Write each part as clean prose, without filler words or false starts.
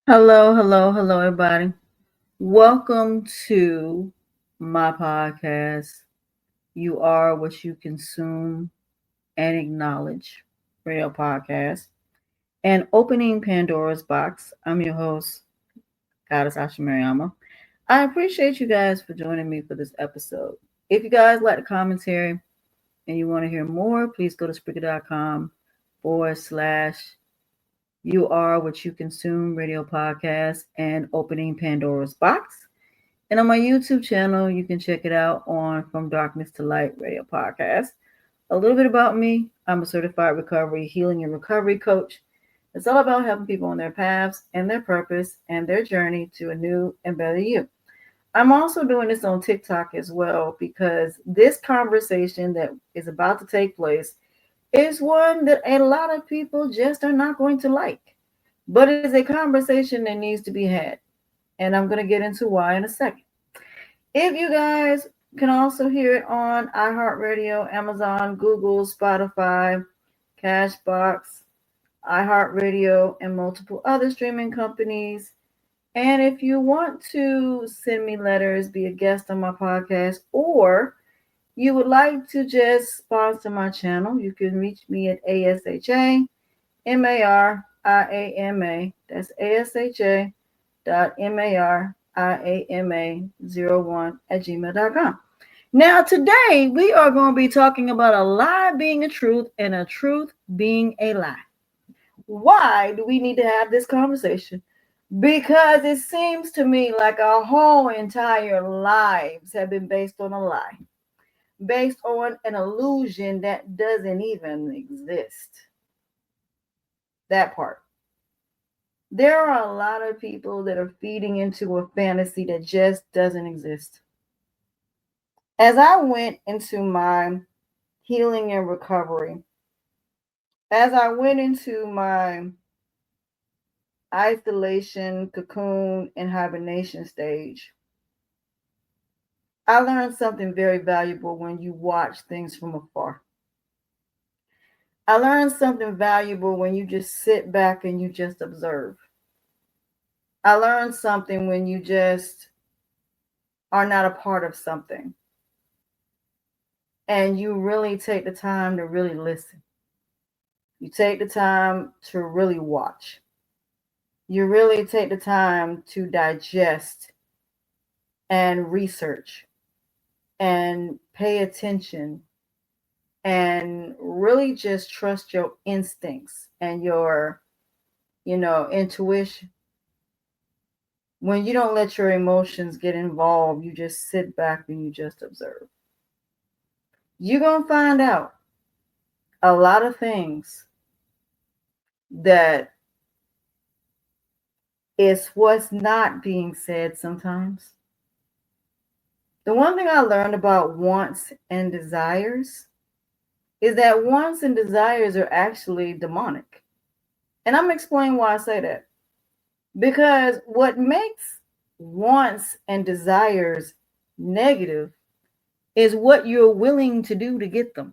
Hello, everybody. Welcome to my podcast. You are what you consume and acknowledge. Radio podcast and opening Pandora's box. I'm your host, Goddess Asha Mariama. I appreciate you guys for joining me for this episode. If you guys like the commentary and you want to hear more, please go to Spreaker.com/. You are what you consume radio podcast and opening Pandora's box. And on my YouTube channel, you can check it out on From Darkness to Light Radio Podcast. A little bit about me. I'm a certified recovery, healing, and recovery coach. It's all about helping people on their paths and their purpose and their journey to a new and better you. I'm also doing this on TikTok as well because this conversation that is about to take place is one that a lot of people just are not going to like. But it's a conversation that needs to be had. And I'm going to get into why in a second. If you guys can also hear it on iHeartRadio, Amazon, Google, Spotify, Cashbox, iHeartRadio, and multiple other streaming companies. And if you want to send me letters, be a guest on my podcast, or you would like to just sponsor my channel, you can reach me at ASHAMARIAMA. That's ASHA.MARIAMA01 Now, today we are going to be talking about a lie being a truth and a truth being a lie. Why do we need to have this conversation? Because it seems to me like our whole entire lives have been based on a lie, based on an illusion that doesn't even exist. That part. There are a lot of people that are feeding into a fantasy that just doesn't exist. As I went into my healing and recovery, as I went into my isolation, cocoon, and hibernation stage, I learned something very valuable when you watch things from afar. I learned something valuable when you just sit back and you just observe. I learned something when you just are not a part of something and you really take the time to really listen. You take the time to really watch. You really take the time to digest and research and pay attention and really just trust your instincts and your, intuition. When you don't let your emotions get involved, you just sit back and you just observe. You're going to find out a lot of things that is what's not being said sometimes. The one thing I learned about wants and desires is that wants and desires are actually demonic. And I'm explaining why I say that. Because what makes wants and desires negative is what you're willing to do to get them.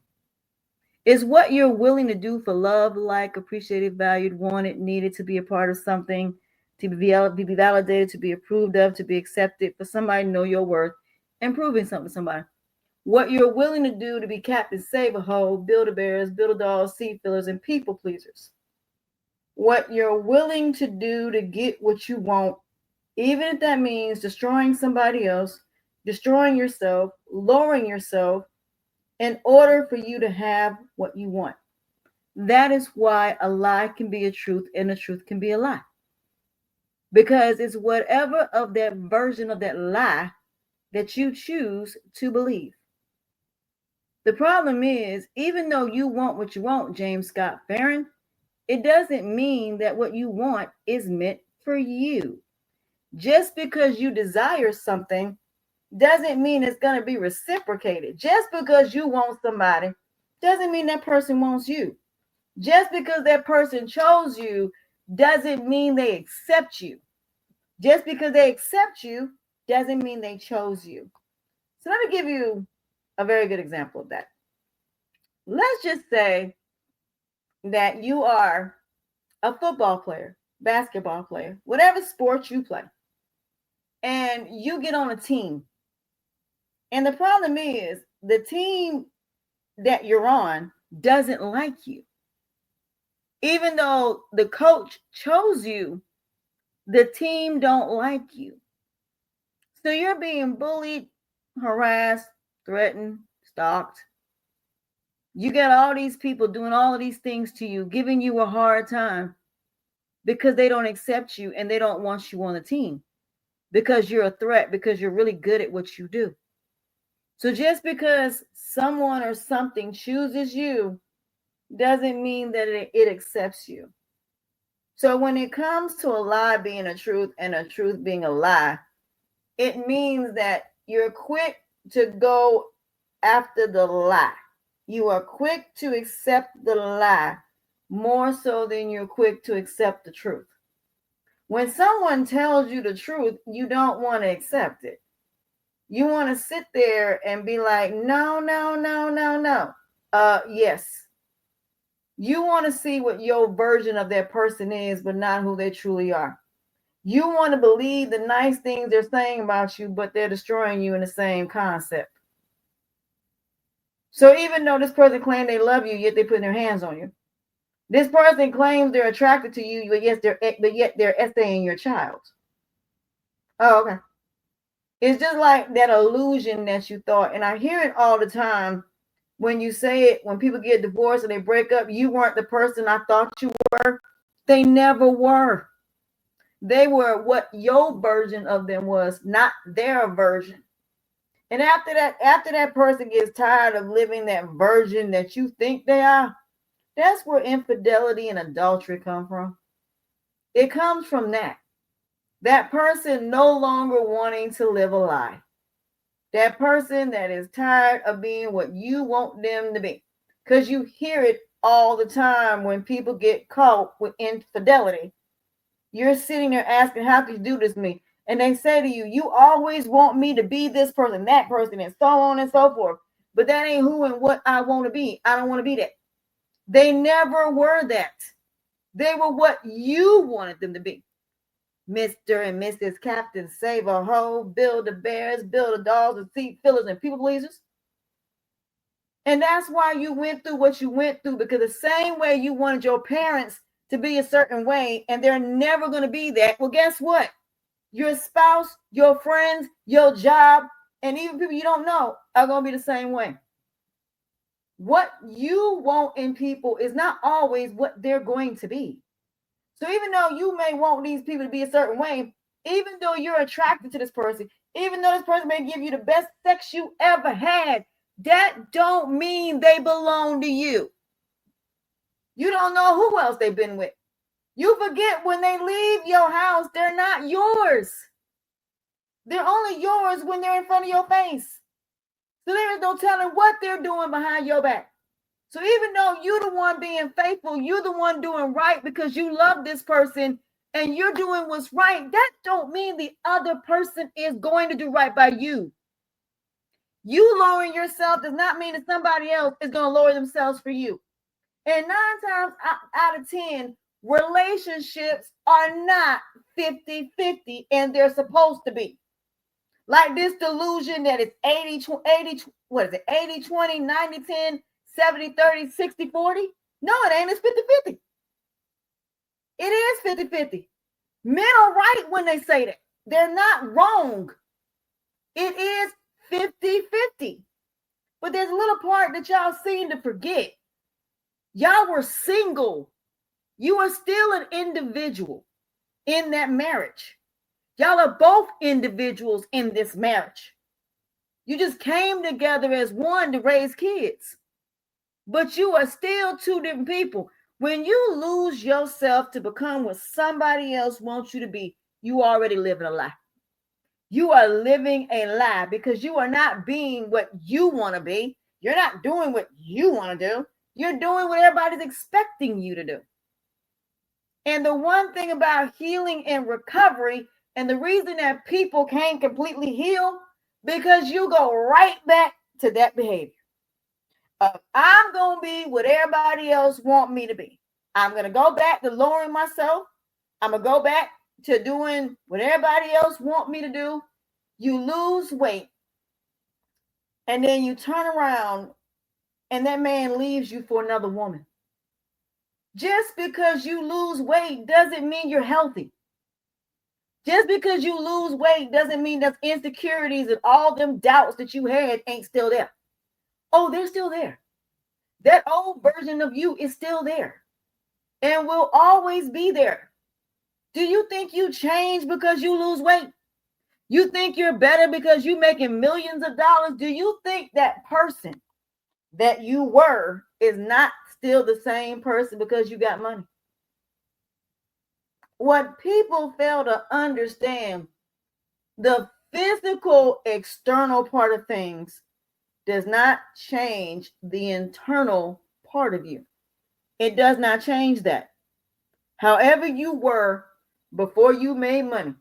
Is what you're willing to do for love, like, appreciated, valued, wanted, needed, to be a part of something, to be validated, to be approved of, to be accepted, for somebody to know your worth, and proving something to somebody. What you're willing to do to be captain, save a hoe, build a bears, build a dolls, seed fillers, and people pleasers. What you're willing to do to get what you want, even if that means destroying somebody else, destroying yourself, lowering yourself, in order for you to have what you want. That is why a lie can be a truth and a truth can be a lie. Because it's whatever of that version of that lie that you choose to believe. The problem is, even though you want what you want, James Scott Farron, it doesn't mean that what you want is meant for you. Just because you desire something doesn't mean it's going to be reciprocated. Just because you want somebody doesn't mean that person wants you. Just because that person chose you doesn't mean they accept you. Just because they accept you doesn't mean they chose you. So let me give you a very good example of that. Let's just say that you are a football player. basketball player, whatever sport you play, and you get on a team. And the problem is the team that you're on doesn't like you. Even though the coach chose you, the team don't like you. So you're being bullied, harassed, threatened, stalked. You got all these people doing all of these things to you, giving you a hard time because they don't accept you and they don't want you on the team because you're a threat, because you're really good at what you do. So just because someone or something chooses you doesn't mean that it accepts you. So when it comes to a lie being a truth and a truth being a lie, it means that you're quick to go after the lie. You are quick to accept the lie more so than you're quick to accept the truth. When someone tells you the truth, you don't want to accept it. You want to sit there and be like, no, no, no, no, no. Yes. You want to see what your version of that person is, but not who they truly are. You want to believe the nice things they're saying about you, but they're destroying you in the same concept. So even though this person claims they love you, yet they put their hands on you. This person claims they're attracted to you, but yet they're essaying your child. Oh, okay. It's just like that illusion that you thought. And I hear it all the time when you say it, when people get divorced and they break up, you weren't the person I thought you were. They never were. They were what your version of them was, not their version. And after that person gets tired of living that version that you think they are, that's where infidelity and adultery come from. It comes from that. That person no longer wanting to live a lie. That person that is tired of being what you want them to be. Because you hear it all the time when people get caught with infidelity. You're sitting there asking, how could you do this to me? And they say to you, you always want me to be this person, that person, and so on and so forth. But that ain't who and what I want to be. I don't want to be that. They never were that. They were what you wanted them to be. Mr. and Mrs. Captain, save a hoe, build the bears, build the dolls, and seat fillers and people pleasers. And that's why you went through what you went through, because the same way you wanted your parents to be a certain way, and they're never going to be that. Well, guess what? Your spouse, your friends, your job, and even people you don't know are going to be the same way. What you want in people is not always what they're going to be. So even though you may want these people to be a certain way, even though you're attracted to this person, even though this person may give you the best sex you ever had, that don't mean they belong to you. You don't know who else they've been with. You forget when they leave your house, they're not yours. They're only yours when they're in front of your face. So there is no telling what they're doing behind your back. So even though you're the one being faithful, you're the one doing right because you love this person and you're doing what's right, that don't mean the other person is going to do right by you. You lowering yourself does not mean that somebody else is going to lower themselves for you. And 9 times out of 10, relationships are not 50-50, and they're supposed to be. Like this delusion that it's 80-20, what is it? 80-20, 90-10, 70-30, 60-40. No, it ain't. It's 50-50. It is 50-50. Men are right when they say that. They're not wrong. It is 50-50. But there's a little part that y'all seem to forget. Y'all were single. You are still an individual in that marriage. Y'all are both individuals in this marriage. You just came together as one to raise kids. But you are still two different people. When you lose yourself to become what somebody else wants you to be, you already living a lie. You are living a lie because you are not being what you want to be. You're not doing what you want to do. You're doing what everybody's expecting you to do. And the one thing about healing and recovery, and the reason that people can't completely heal, because you go right back to that behavior. I'm going to be what everybody else want me to be. I'm going to go back to lowering myself. I'm going to go back to doing what everybody else want me to do. You lose weight. And then you turn around and that man leaves you for another woman. Just because you lose weight doesn't mean you're healthy. Just because you lose weight doesn't mean that insecurities and all them doubts that you had ain't still there. Oh, they're still there. That old version of you is still there and will always be there. Do you think you change because you lose weight? You think you're better because you're making millions of dollars? Do you think that person that you were is not still the same person because you got money? What people fail to understand, the physical external part of things does not change the internal part of you. It does not change that. However you were before you made money,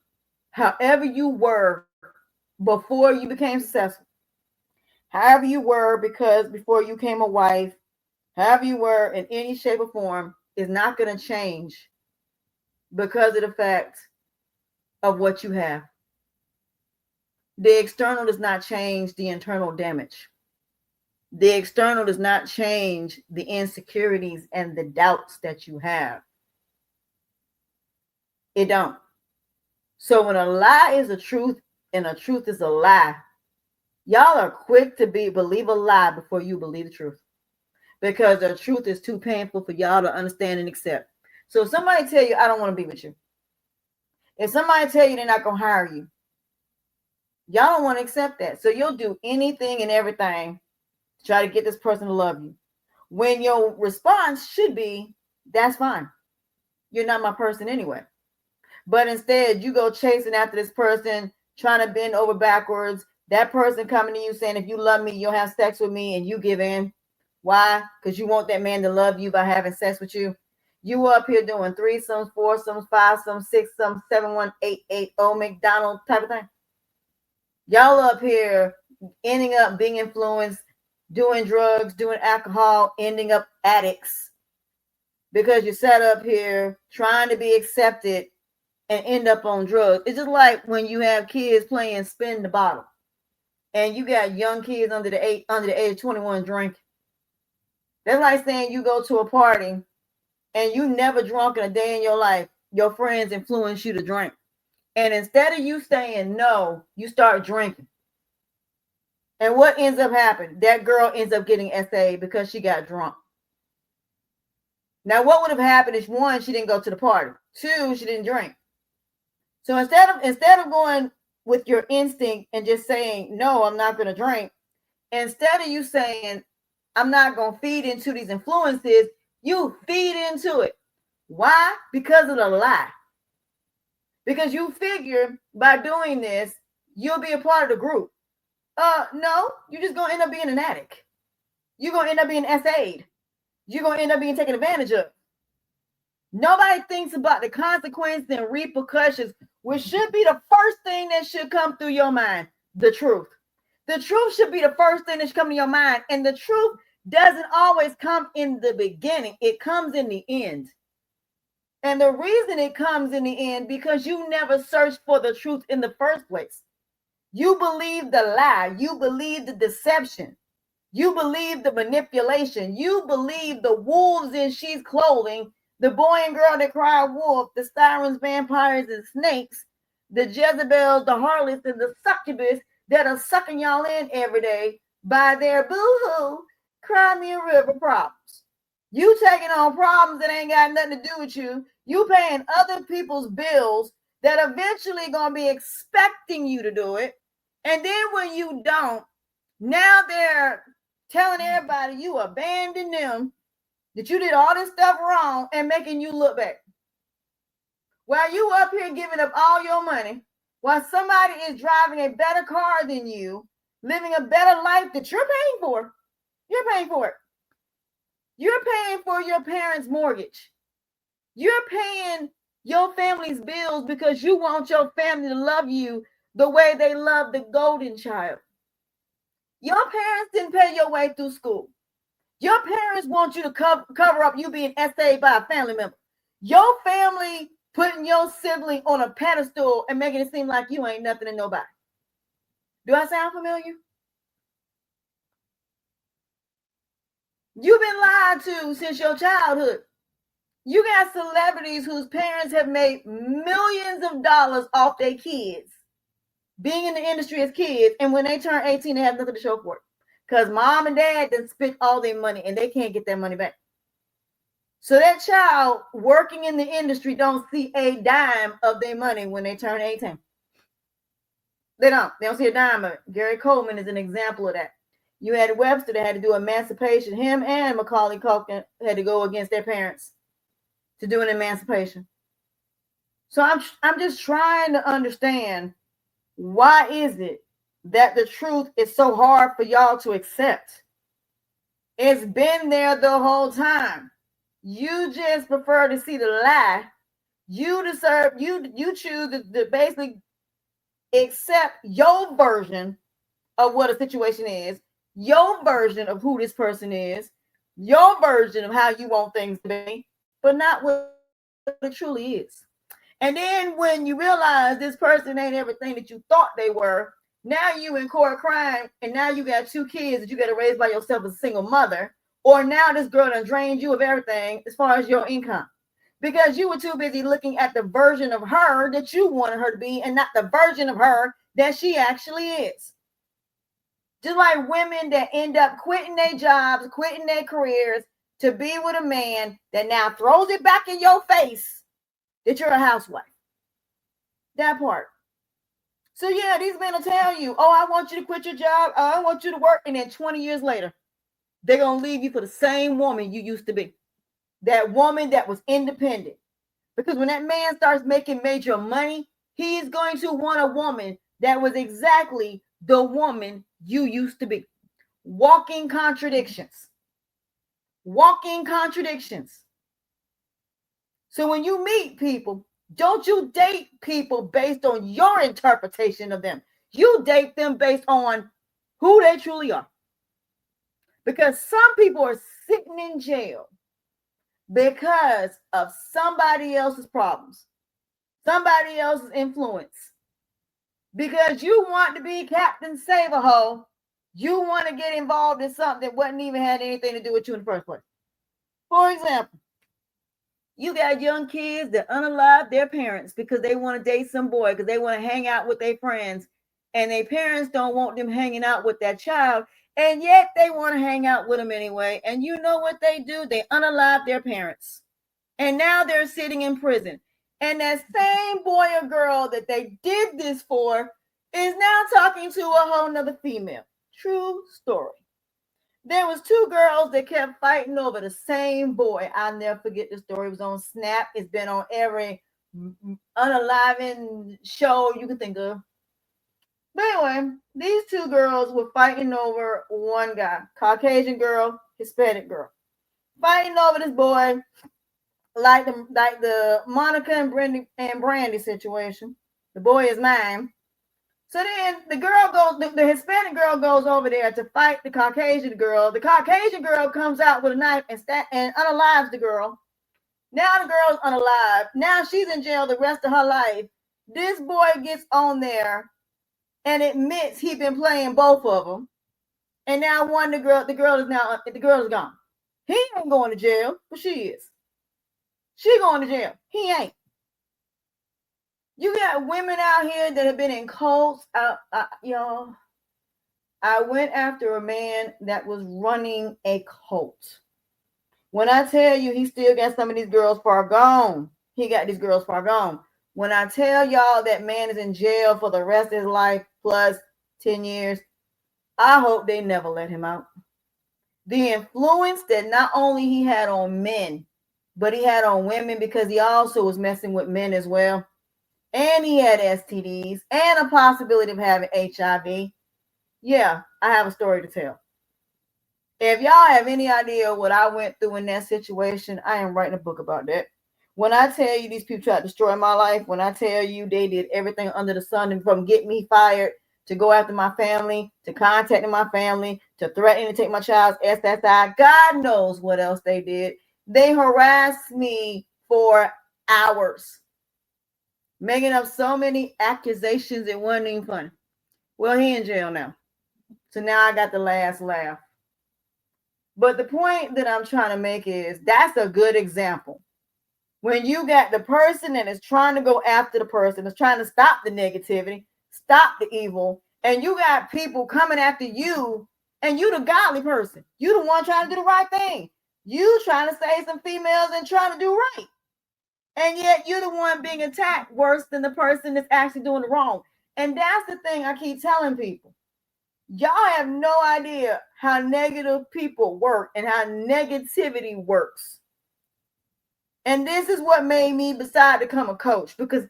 however you were before you became successful, however you were because before you became a wife, however you were in any shape or form is not going to change because of the fact of what you have. The external does not change the internal damage. The external does not change the insecurities and the doubts that you have. It don't. So when a lie is a truth and a truth is a lie, y'all are quick to believe a lie before you believe the truth, because the truth is too painful for y'all to understand and accept. So if somebody tell you, I don't want to be with you, if somebody tell you they're not going to hire you, y'all don't want to accept that. So you'll do anything and everything to try to get this person to love you, when your response should be, that's fine. You're not my person anyway. But instead, you go chasing after this person, trying to bend over backwards. That person coming to you saying, if you love me, you'll have sex with me, and you give in. Why? Because you want that man to love you by having sex with you. You up here doing threesomes, foursomes, fivesomes, sixsomes, 7188 McDonald type of thing. Y'all up here ending up being influenced, doing drugs, doing alcohol, ending up addicts because you sat up here trying to be accepted and end up on drugs. It's just like when you have kids playing spin the bottle and you got young kids under the age of 21 drinking. That's like saying you go to a party and you never drunk in a day in your life. Your friends influence you to drink. And instead of you saying no, you start drinking. And what ends up happening? That girl ends up getting SA because she got drunk. Now, what would have happened if, one, she didn't go to the party, two, she didn't drink? So instead of going with your instinct and just saying, no, I'm not going to drink, instead of you saying, I'm not going to feed into these influences, you feed into it. Why? Because of the lie. Because you figure by doing this, you'll be a part of the group. No, you're just going to end up being an addict. You're going to end up being SA'd. You're going to end up being taken advantage of. Nobody thinks about the consequences and repercussions, which should be the first thing that should come through your mind, the truth. The truth should be the first thing that should come to your mind, and the truth doesn't always come in the beginning. It comes in the end. And the reason it comes in the end, because you never searched for the truth in the first place. You believe the lie. You believe the deception. You believe the manipulation. You believe the wolves in sheep's clothing, the boy and girl that cry wolf, the sirens, vampires, and snakes, the Jezebels, the harlots, and the succubus that are sucking y'all in every day by their boo-hoo, cry me a river problems. You taking on problems that ain't got nothing to do with you. You paying other people's bills that eventually going to be expecting you to do it. And then when you don't, now they're telling everybody you abandoned them, that you did all this stuff wrong and making you look back. While you up here giving up all your money, while somebody is driving a better car than you, living a better life that you're paying for. You're paying for it. You're paying for your parents' mortgage. You're paying your family's bills because you want your family to love you the way they love the golden child. Your parents didn't pay your way through school. Your parents want you to cover up you being SA'd by a family member. Your family putting your sibling on a pedestal and making it seem like you ain't nothing to nobody. Do I sound familiar? You've been lied to since your childhood. You got celebrities whose parents have made millions of dollars off their kids being in the industry as kids, and when they turn 18, they have nothing to show for it because mom and dad done spent all their money and they can't get their money back. So that child working in the industry don't see a dime of their money when they turn 18. They don't see a dime of it. Gary Coleman is an example of that. You had Webster that had to do emancipation. Him and Macaulay Culkin had to go against their parents to do an emancipation. So I'm just trying to understand, why is it that the truth is so hard for y'all to accept? It's been there the whole time. You just prefer to see the lie. You choose to basically accept your version of what a situation is, your version of who this person is, your version of how you want things to be, but not what it truly is. And then when you realize this person ain't everything that you thought they were, now you in court crying, and now you got 2 kids that you got to raise by yourself as a single mother, or now this girl done drained you of everything as far as your income, because you were too busy looking at the version of her that you wanted her to be and not the version of her that she actually is. Just like women that end up quitting their jobs, quitting their careers to be with a man that now throws it back in your face that you're a housewife. That part. So yeah, these men will tell you, oh, I want you to quit your job. I want you to work. And then 20 years later, they're going to leave you for the same woman you used to be. That woman that was independent. Because when that man starts making major money, he is going to want a woman that was exactly the woman you used to be. Walking contradictions. Walking contradictions. So when you meet people, don't you date people based on your interpretation of them. You date them based on who they truly are. Because some people are sitting in jail because of somebody else's problems, somebody else's influence. Because you want to be Captain Save-A-Ho, you want to get involved in something that wasn't even had anything to do with you in the first place. For example, you got young kids that unalive their parents because they want to date some boy, because they want to hang out with their friends, and their parents don't want them hanging out with that child, and yet they want to hang out with them anyway. And you know what they do? They unalive their parents. And now they're sitting in prison. And that same boy or girl that they did this for is now talking to a whole nother female. True story. There was 2 girls that kept fighting over the same boy. I'll never forget the story. It was on Snap. It's been on every unaliving show you can think of. But anyway, these 2 girls were fighting over one guy. Caucasian girl, Hispanic girl. Fighting over this boy. Like the Monica and Brandy situation. The boy is mine. So then the Hispanic girl goes over there to fight the Caucasian girl. The Caucasian girl comes out with a knife and unalives the girl. Now the girl's unalive. Now she's in jail the rest of her life. This boy gets on there and admits he's been playing both of them. And now the girl is gone. He ain't going to jail, but she is. She going to jail. He ain't. You got women out here that have been in cults. I went after a man that was running a cult. When I tell you he still got some of these girls far gone, he got these girls far gone. When I tell y'all that man is in jail for the rest of his life plus 10 years, I hope they never let him out. The influence that not only he had on men, but he had on women, because he also was messing with men as well. And he had STDs and a possibility of having HIV. Yeah, I have a story to tell. If y'all have any idea what I went through in that situation, I am writing a book about that. When I tell you these people tried to destroy my life, when I tell you they did everything under the sun, and from get me fired to go after my family, to contacting my family, to threatening to take my child's SSI, God knows what else they did. They harassed me for hours. making up so many accusations it wasn't even funny. Well, he in jail now. So now I got the last laugh. But the point that I'm trying to make is that's a good example. When you got the person that is trying to go after the person, that's trying to stop the negativity, stop the evil, and you got people coming after you, and you the godly person. You the one trying to do the right thing. You trying to save some females and trying to do right. And yet you're the one being attacked worse than the person that's actually doing the wrong. And that's the thing I keep telling people. Y'all have no idea how negative people work and how negativity works. And this is what made me decide to become a coach, because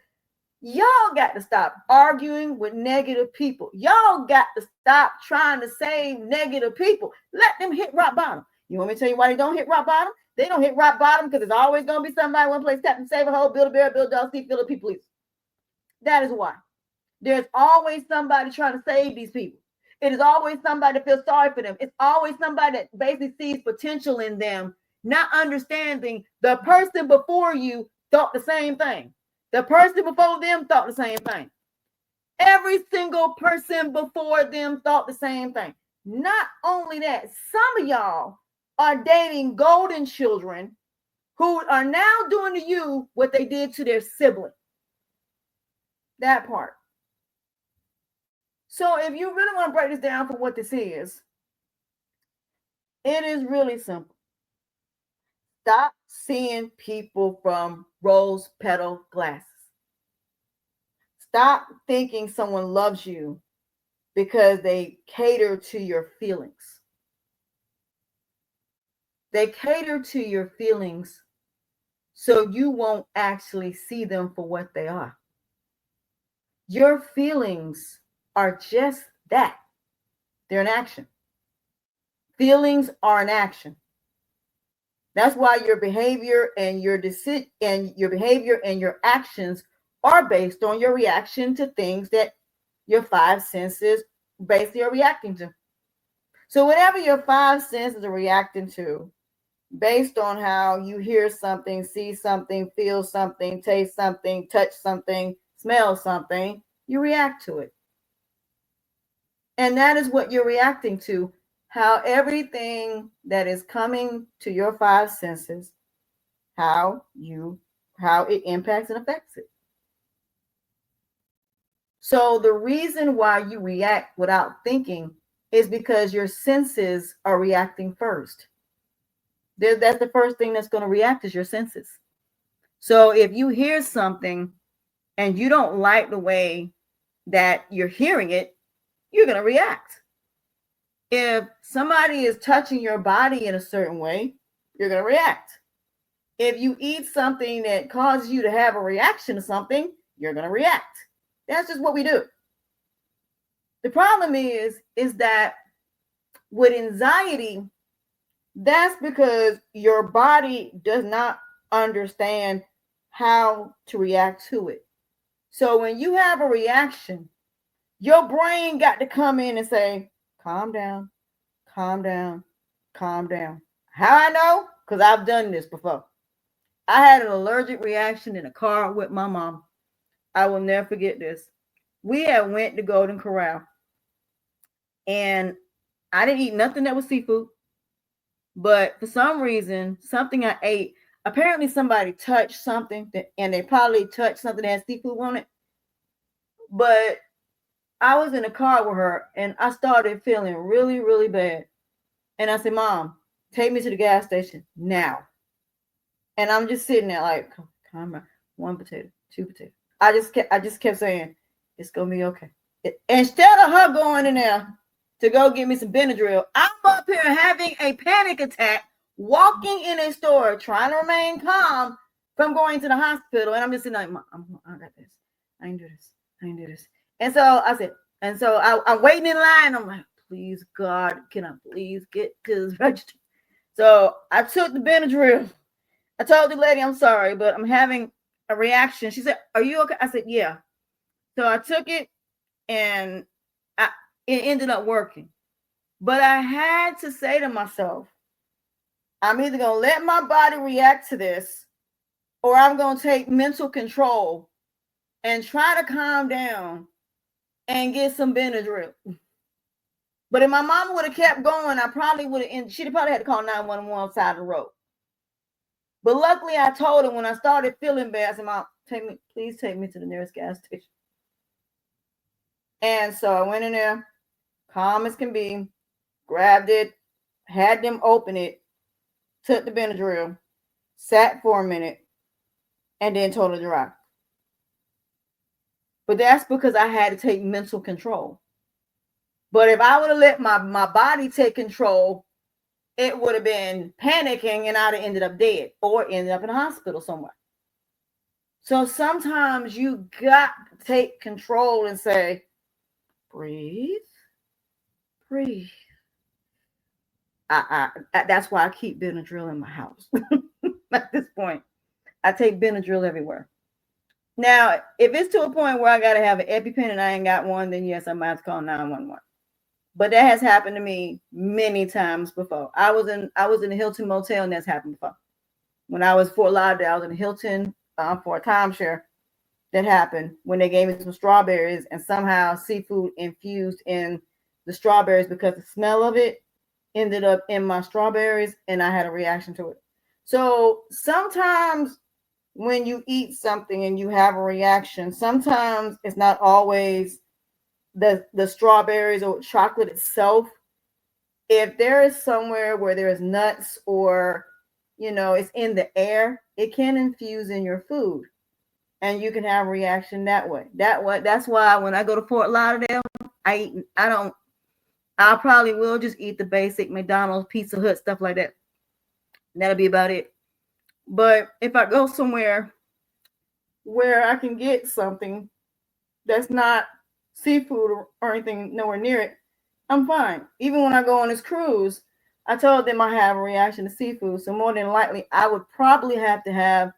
y'all got to stop arguing with negative people. Y'all got to stop trying to save negative people. Let them hit rock bottom. You want me to tell you why they don't hit rock bottom? They don't hit rock bottom because there's always going to be somebody one place tap and save a hole, build a bear, build a dog, see, fill a people. That is why. There's always somebody trying to save these people. It is always somebody that feels sorry for them. It's always somebody that basically sees potential in them, not understanding the person before you thought the same thing. The person before them thought the same thing. Every single person before them thought the same thing. Not only that, some of y'all are dating golden children who are now doing to you what they did to their sibling. That part. So if you really want to break this down for what this is, it is really simple. Stop seeing people from rose petal glasses. Stop thinking someone loves you because they cater to your feelings. They cater to your feelings so you won't actually see them for what they are. Your feelings are just that. They're an action. Feelings are an action. That's why your behavior and your actions are based on your reaction to things that your five senses basically are reacting to. So whatever your five senses are reacting to, based on how you hear something, see something, feel something, taste something, touch something, smell something, you react to it. And that is what you're reacting to, how everything that is coming to your five senses, how it impacts and affects it. So the reason why you react without thinking is because your senses are reacting first. That's the first thing that's going to react is your senses. So if you hear something and you don't like the way that you're hearing it, you're going to react. If somebody is touching your body in a certain way, you're going to react. If you eat something that causes you to have a reaction to something, you're going to react. That's just what we do. The problem is that with anxiety, that's because your body does not understand how to react to it. So when you have a reaction, your brain got to come in and say, calm down, calm down, calm down. How I know? Because I've done this before. I had an allergic reaction in a car with my mom. I will never forget this. We had went to Golden Corral, and I didn't eat nothing that was seafood. But for some reason, something I ate, apparently somebody touched something and they probably touched something that had seafood on it. But I was in the car with her and I started feeling really, really bad. And I said, Mom, take me to the gas station now. And I'm just sitting there like, calm down. 1 potato, 2 potatoes. I just kept saying, it's going to be okay. Instead of her going in there to go get me some Benadryl, I'm up here having a panic attack, walking in a store, trying to remain calm from going to the hospital. And I'm just sitting like, I got this. I can do this. I can do this. And so I said, I'm waiting in line. I'm like, please, God, can I please get to this register? So I took the Benadryl. I told the lady, I'm sorry, but I'm having a reaction. She said, are you okay? I said, yeah. So I took it and it ended up working. But I had to say to myself, I'm either going to let my body react to this or I'm going to take mental control and try to calm down and get some Benadryl. But if my mama would have kept going, I probably would have, she'd probably had to call 911 on the side of the road. But luckily, I told her when I started feeling bad, I said, Mom, please take me to the nearest gas station. And so I went in there, calm as can be, grabbed it, had them open it, took the Benadryl, sat for a minute, and then told her to drive. But that's because I had to take mental control. But if I would have let my body take control, it would have been panicking and I'd have ended up dead or ended up in a hospital somewhere. So sometimes you got to take control and say, breathe. That's why I keep Benadryl in my house. At this point, I take Benadryl everywhere. Now, if it's to a point where I got to have an EpiPen and I ain't got one, then yes, I might have to call 911. But that has happened to me many times before. I was in a Hilton motel, and that's happened before. When I was in Fort Lauderdale, I was in a Hilton for a timeshare. That happened when they gave me some strawberries, and somehow seafood infused in the strawberries because the smell of it ended up in my strawberries, and I had a reaction to it. So sometimes when you eat something and you have a reaction, sometimes it's not always the strawberries or chocolate itself. If there is somewhere where there's nuts or it's in the air, it can infuse in your food and you can have a reaction that way. That's why when I go to Fort Lauderdale, I probably will just eat the basic McDonald's, Pizza Hut, stuff like that. That'll be about it. But if I go somewhere where I can get something that's not seafood or anything nowhere near it, I'm fine. Even when I go on this cruise, I told them I have a reaction to seafood. So more than likely, I would probably have to have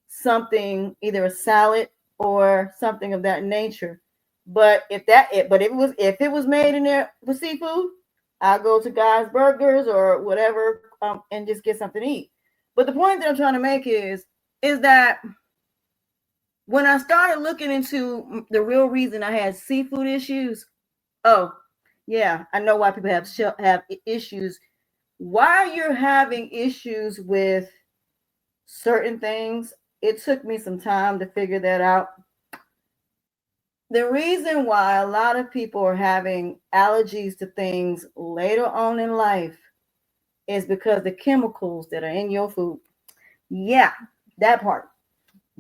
something, either a salad or something of that nature. But if it was made in there with seafood, I'll go to Guy's Burgers or whatever and just get something to eat. But the point that I'm trying to make is that when I started looking into the real reason I had seafood issues, oh, yeah, I know why people have issues. Why you're having issues with certain things, it took me some time to figure that out. The reason why a lot of people are having allergies to things later on in life is because the chemicals that are in your food. Yeah, that part.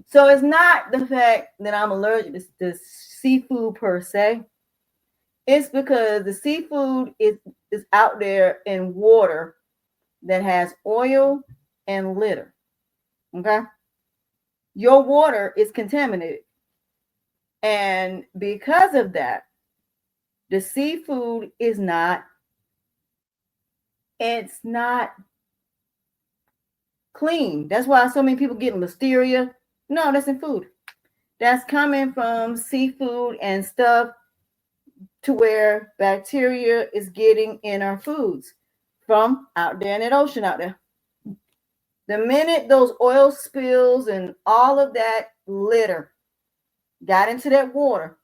So it's not the fact that I'm allergic to seafood per se. It's because the seafood is out there in water that has oil and litter. Okay? Your water is contaminated. And because of that, the seafood it's not clean. That's why so many people get listeria. No, that's in food. That's coming from seafood and stuff to where bacteria is getting in our foods from out there in that ocean out there. The minute those oil spills and all of that litter got into that water,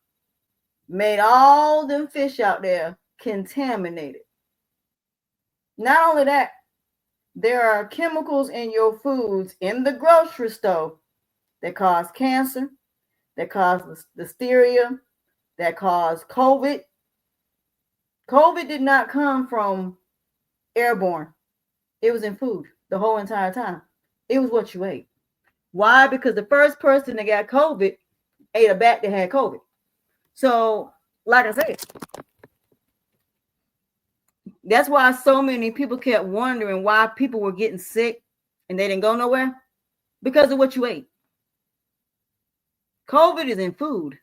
made all them fish out there contaminated. Not only that, there are chemicals in your foods in the grocery store that cause cancer, that cause listeria, that cause COVID. COVID did not come from airborne. It was in food the whole entire time. It was what you ate. Why? Because the first person that got COVID ate a bat that had COVID. So, like I said, that's why so many people kept wondering why people were getting sick and they didn't go nowhere. Because of what you ate. COVID is in food.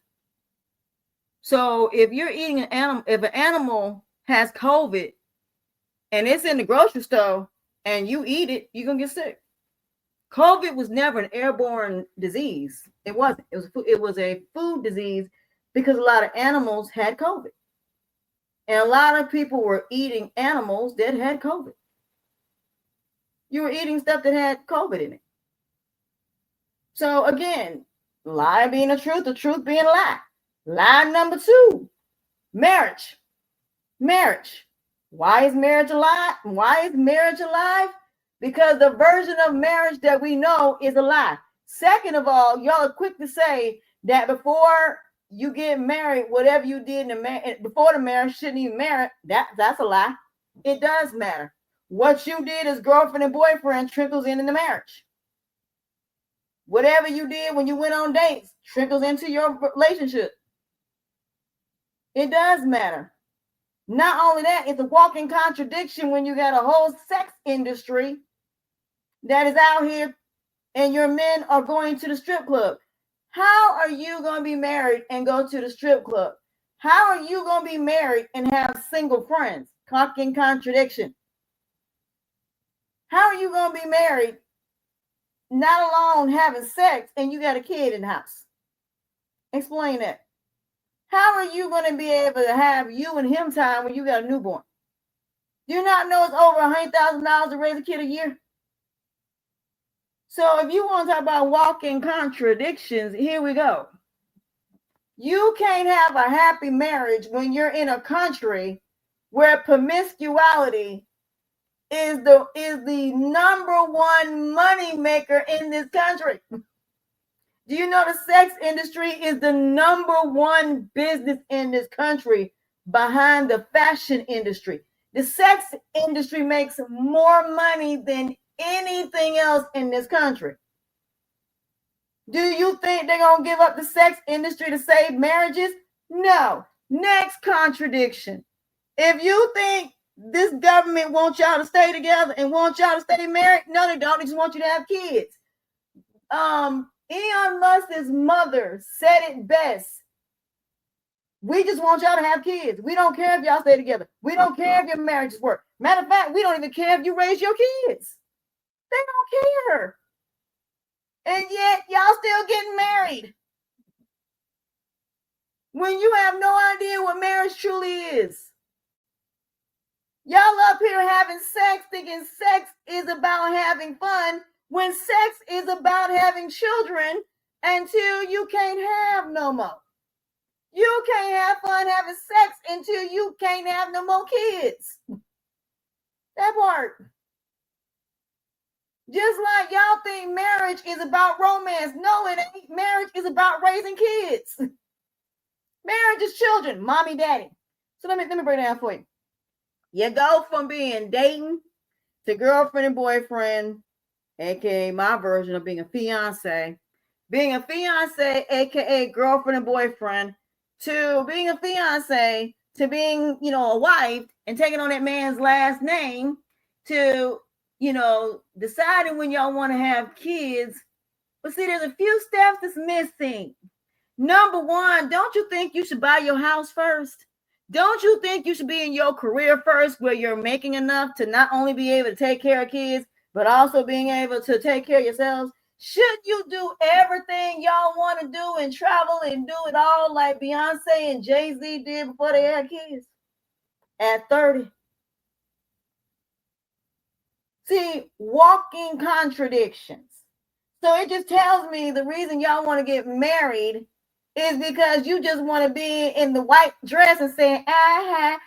So if you're eating an animal, if an animal has COVID and it's in the grocery store and you eat it, you're gonna get sick. COVID was never an airborne disease. It wasn't. It was a food disease because a lot of animals had COVID. And a lot of people were eating animals that had COVID. You were eating stuff that had COVID in it. So again, Lie being the truth being a lie. Lie number 2, marriage. Marriage. Why is marriage alive? Why is marriage alive? Because the version of marriage that we know is a lie. Second of all, y'all are quick to say that before you get married, whatever you did before the marriage shouldn't even matter. That's a lie. It does matter. What you did as girlfriend and boyfriend trickles into the marriage. Whatever you did when you went on dates trickles into your relationship. It does matter. Not only that, it's a walking contradiction when you got a whole sex industry that is out here and your men are going to the strip club. How are you going to be married and go to the strip club? How are you going to be married and have single friends? Walking contradiction. How are you going to be married, not alone having sex, and you got a kid in the house? Explain that. How are you going to be able to have you and him time when you got a newborn? Do you not know it's over $100,000 to raise a kid a year? So if you want to talk about walking contradictions, here we go. You can't have a happy marriage when you're in a country where promiscuity is the number one money maker in this country. Do you know the sex industry is the number one business in this country behind the fashion industry? The sex industry makes more money than anything else in this country. Do you think they're going to give up the sex industry to save marriages? No. Next contradiction. If you think this government wants y'all to stay together and wants y'all to stay married, no, they don't. They just want you to have kids. Elon Musk's mother said it best. We just want y'all to have kids. We don't care if y'all stay together. We don't care if your marriages work. Matter of fact, we don't even care if you raise your kids. They don't care. And yet, y'all still getting married. When you have no idea what marriage truly is. Y'all up here having sex, thinking sex is about having fun, when sex is about having children until you can't have no more. You can't have fun having sex until you can't have no more kids. That part. Just like y'all think marriage is about romance. No, it ain't. Marriage is about raising kids. Marriage is children, mommy, daddy. So let me break it down for you. You go from being dating to girlfriend and boyfriend, aka my version of being a fiance, aka girlfriend and boyfriend, to being a fiance, to being, a wife and taking on that man's last name, to, deciding when y'all want to have kids. But see, there's a few steps that's missing. Number one, don't you think you should buy your house first? Don't you think you should be in your career first, where you're making enough to not only be able to take care of kids, but also being able to take care of yourselves? Should you do everything y'all want to do and travel and do it all like Beyonce and Jay-Z did before they had kids at 30? See, walking contradictions. So it just tells me the reason y'all want to get married is because you just want to be in the white dress and saying, I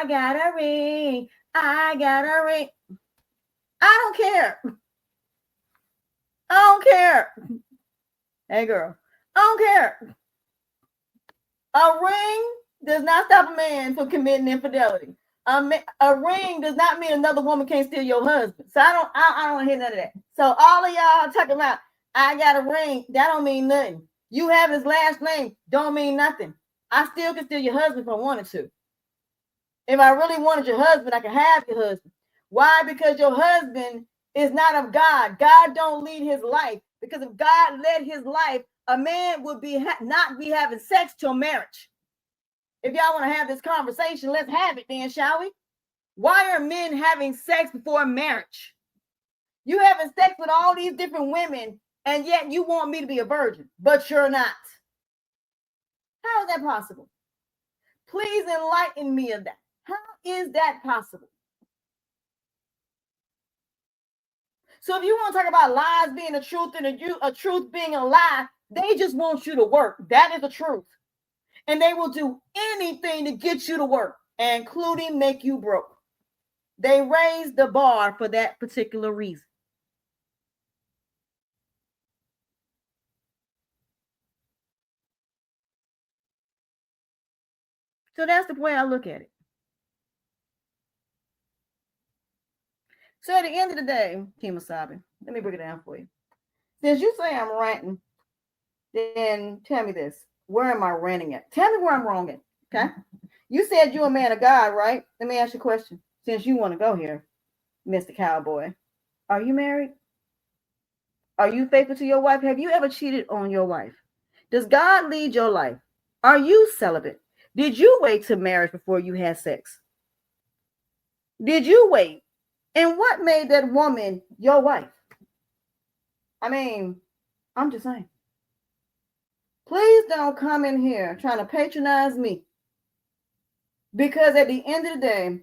got a ring. I got a ring. I don't care. I don't care. Hey, girl. I don't care. A ring does not stop a man from committing infidelity. A ring does not mean another woman can't steal your husband. So I don't hear none of that. So all of y'all talking about, I got a ring, that don't mean nothing. You have his last name, don't mean nothing. I still can steal your husband if I wanted to. If I really wanted your husband, I can have your husband. Why? Because your husband is not of God. God don't lead his life. Because if God led his life, a man would not be having sex till marriage. If y'all want to have this conversation, let's have it then, shall we? Why are men having sex before marriage? You having sex with all these different women, and yet you want me to be a virgin, but you're not. How is that possible? Please enlighten me of that. How is that possible? So if you want to talk about lies being the truth and a truth being a lie, they just want you to work. That is the truth. And they will do anything to get you to work, including make you broke. They raise the bar for that particular reason. So that's the way I look at it. So at the end of the day, Kimasabi, let me break it down for you. Since you say I'm ranting, then tell me this. Where am I ranting at? Tell me where I'm wrong at. Okay. You said you're a man of God, right? Let me ask you a question. Since you want to go here, Mr. Cowboy, are you married? Are you faithful to your wife? Have you ever cheated on your wife? Does God lead your life? Are you celibate? Did you wait to marriage before you had sex? Did you wait? And what made that woman your wife? I mean, I'm just saying. Please don't come in here trying to patronize me. Because at the end of the day,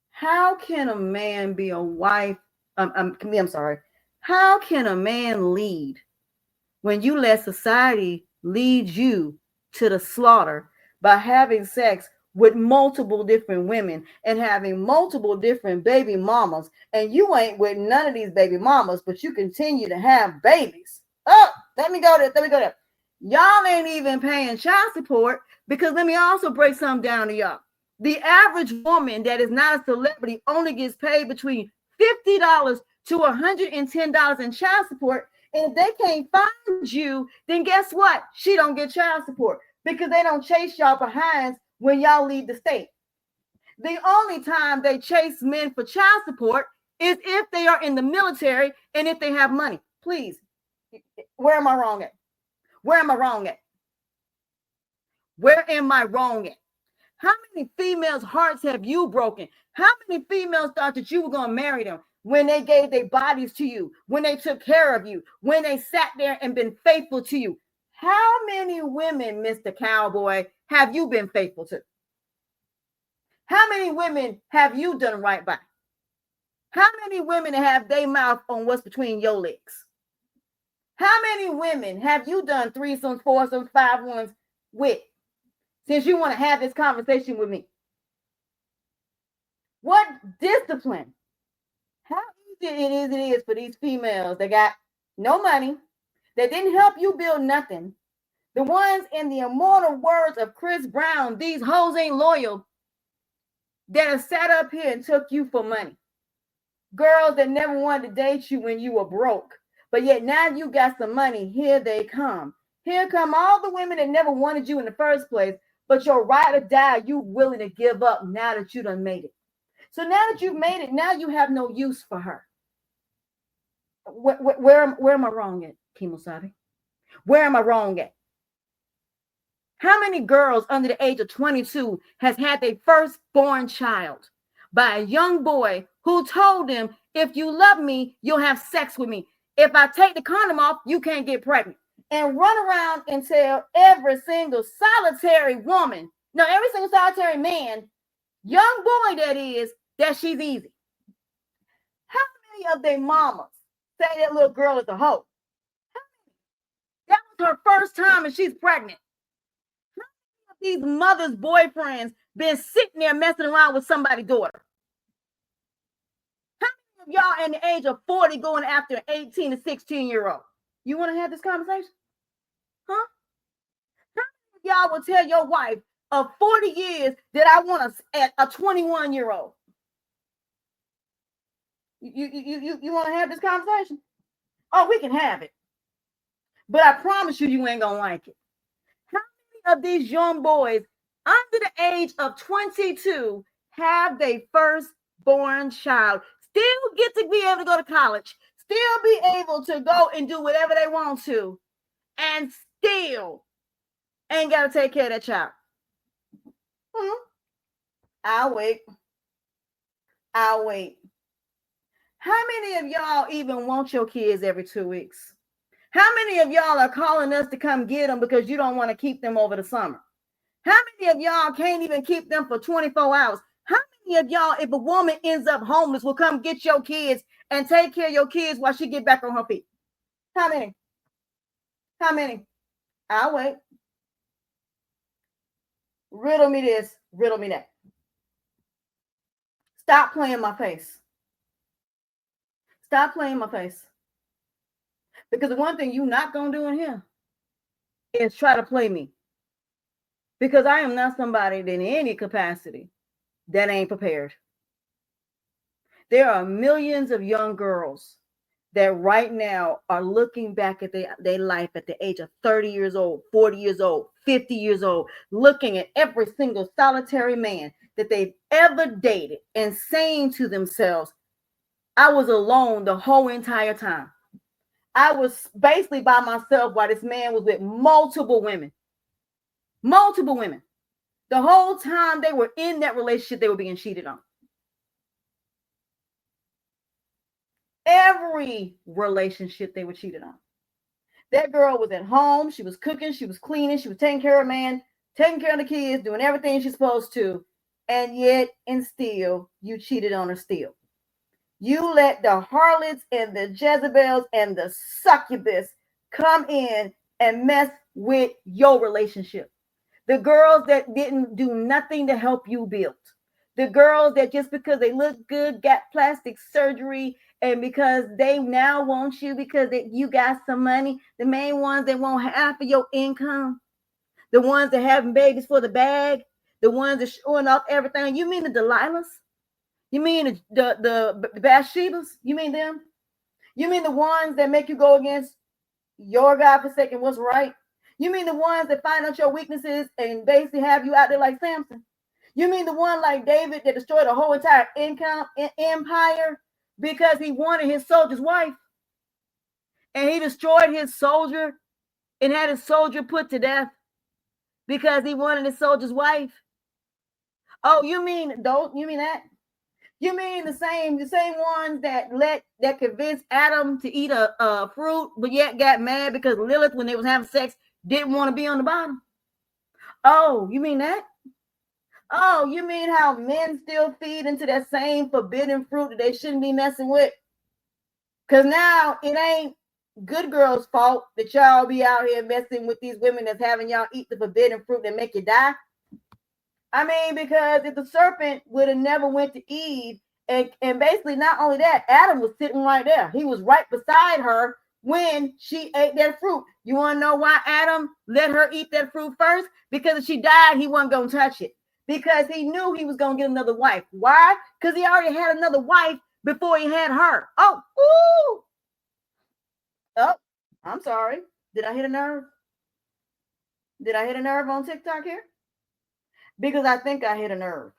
how can a man be a wife? I'm sorry. How can a man lead when you let society lead you to the slaughter by having sex with multiple different women and having multiple different baby mamas, and you ain't with none of these baby mamas, but you continue to have babies? Oh, let me go there. Y'all ain't even paying child support, because let me also break something down to y'all. The average woman that is not a celebrity only gets paid between $50 to $110 in child support. And if they can't find you, then guess what? She don't get child support, because they don't chase y'all behinds when y'all leave the state. The only time they chase men for child support is if they are in the military and if they have money. Please, where am I wrong at? Where am I wrong at? Where am I wrong at? How many females' hearts have you broken? How many females thought that you were going to marry them when they gave their bodies to you, when they took care of you, when they sat there and been faithful to you? How many women, Mr. Cowboy, have you been faithful to? How many women have you done right by? How many women have their mouth on what's between your legs? How many women have you done threesomes, foursomes, five ones with, since you want to have this conversation with me? What discipline? How easy it is for these females that got no money, that didn't help you build nothing. The ones, in the immortal words of Chris Brown, these hoes ain't loyal, that have sat up here and took you for money. Girls that never wanted to date you when you were broke, but yet now you got some money. Here they come. Here come all the women that never wanted you in the first place, but your ride or die, you willing to give up now that you done made it. So now that you've made it, now you have no use for her. Where am I wrong at, Kimosabi? Where am I wrong at? How many girls under the age of 22 has had their firstborn child by a young boy who told them, if you love me, you'll have sex with me. If I take the condom off, you can't get pregnant. And run around and tell every single solitary woman, no, every single solitary man, young boy that is, that she's easy. How many of their mamas say that little girl is a hoe? That was her first time and she's pregnant. How many of these mothers' boyfriends been sitting there messing around with somebody's daughter? How many of y'all in the age of 40 going after an 18 to 16-year-old? You want to have this conversation? Huh? How many of y'all will tell your wife of 40 years that I want a 21-year-old? You want to have this conversation? Oh, we can have it. But I promise you, you ain't going to like it. How many of these young boys under the age of 22 have their firstborn child, still get to be able to go to college, still be able to go and do whatever they want to, and still ain't got to take care of that child? I'll wait. How many of y'all even want your kids every 2 weeks? How many of y'all are calling us to come get them because you don't want to keep them over the summer? How many of y'all can't even keep them for 24 hours? How many of y'all, if a woman ends up homeless, will come get your kids and take care of your kids while she get back on her feet? How many? How many? I'll wait. Riddle me this, riddle me that. Stop playing my face. Stop playing my face. Because the one thing you're not going to do in here is try to play me. Because I am not somebody that in any capacity that ain't prepared. There are millions of young girls that right now are looking back at their life at the age of 30 years old, 40 years old, 50 years old, looking at every single solitary man that they've ever dated and saying to themselves, I was alone the whole entire time. I was basically by myself while this man was with multiple women. Multiple women. The whole time they were in that relationship, they were being cheated on. Every relationship they were cheated on. That girl was at home. She was cooking. She was cleaning. She was taking care of a man, taking care of the kids, doing everything she's supposed to. And yet, and still, you cheated on her still. You let the harlots and the Jezebels and the succubus come in and mess with your relationship. The girls that didn't do nothing to help you build. The girls that just because they look good got plastic surgery and because they now want you because you got some money. The main ones that want half of your income. The ones that having babies for the bag. The ones that showing off everything. You mean the Delilahs? You mean the Bathshebas? You mean them? You mean the ones that make you go against your God-forsaken what's right? You mean the ones that find out your weaknesses and basically have you out there like Samson? You mean the one like David that destroyed a whole entire empire because he wanted his soldier's wife? And he destroyed his soldier and had his soldier put to death because he wanted his soldier's wife? Oh, you mean those? You mean that? You mean the same ones that convinced Adam to eat a fruit, but yet got mad because Lilith, when they was having sex, didn't want to be on the bottom? Oh, you mean that? Oh, you mean how men still feed into that same forbidden fruit that they shouldn't be messing with? Because now it ain't good girls' fault that y'all be out here messing with these women that's having y'all eat the forbidden fruit that make you die. I mean, because if the serpent would have never went to Eve, and basically not only that, Adam was sitting right there. He was right beside her when she ate that fruit. You want to know why Adam let her eat that fruit first? Because if she died, he wasn't going to touch it. Because he knew he was going to get another wife. Why? Because he already had another wife before he had her. Oh, I'm sorry. Did I hit a nerve? Did I hit a nerve on TikTok here? Because I think I hit a nerve.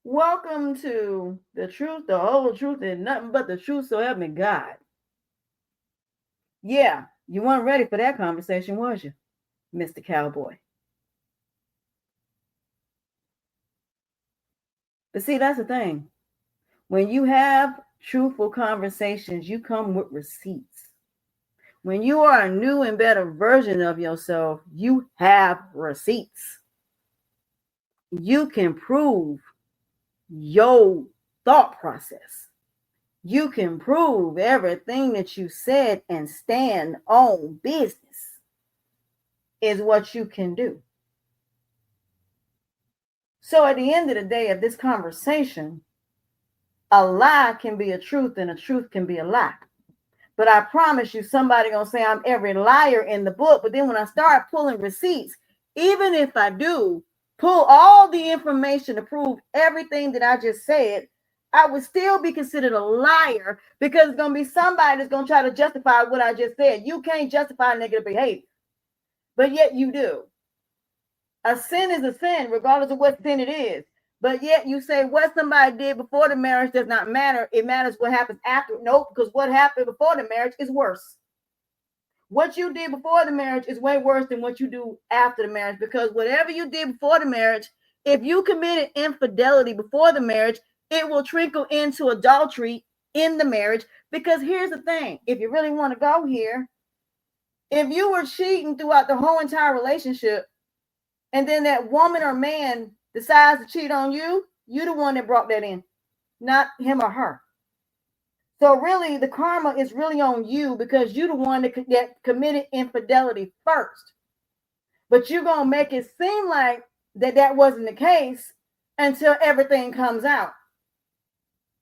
Welcome to the truth, the whole truth, and nothing but the truth, so help me God. Yeah, you weren't ready for that conversation, was you, Mr. Cowboy? But see, that's the thing. When you have truthful conversations, you come with receipts. When you are a new and better version of yourself, you have receipts. You can prove your thought process. You can prove everything that you said and stand on business is what you can do. So at the end of the day of this conversation, a lie can be a truth and a truth can be a lie. But I promise you, somebody gonna say I'm every liar in the book. But then when I start pulling receipts, even if I do pull all the information to prove everything that I just said, I would still be considered a liar because it's gonna be somebody that's gonna try to justify what I just said. You can't justify negative behavior, but yet you do. A sin is a sin, regardless of what sin it is. But yet you say what somebody did before the marriage does not matter. It matters what happens after. Nope, because what happened before the marriage is worse. What you did before the marriage is way worse than what you do after the marriage, because whatever you did before the marriage, if you committed infidelity before the marriage, it will trickle into adultery in the marriage. Because here's the thing, if you really want to go here, If you were cheating throughout the whole entire relationship, and then that woman or man decides to cheat on you, you're the one that brought that in, not him or her. So really, the karma is really on you because you're the one that committed infidelity first. But you're going to make it seem like that wasn't the case until everything comes out.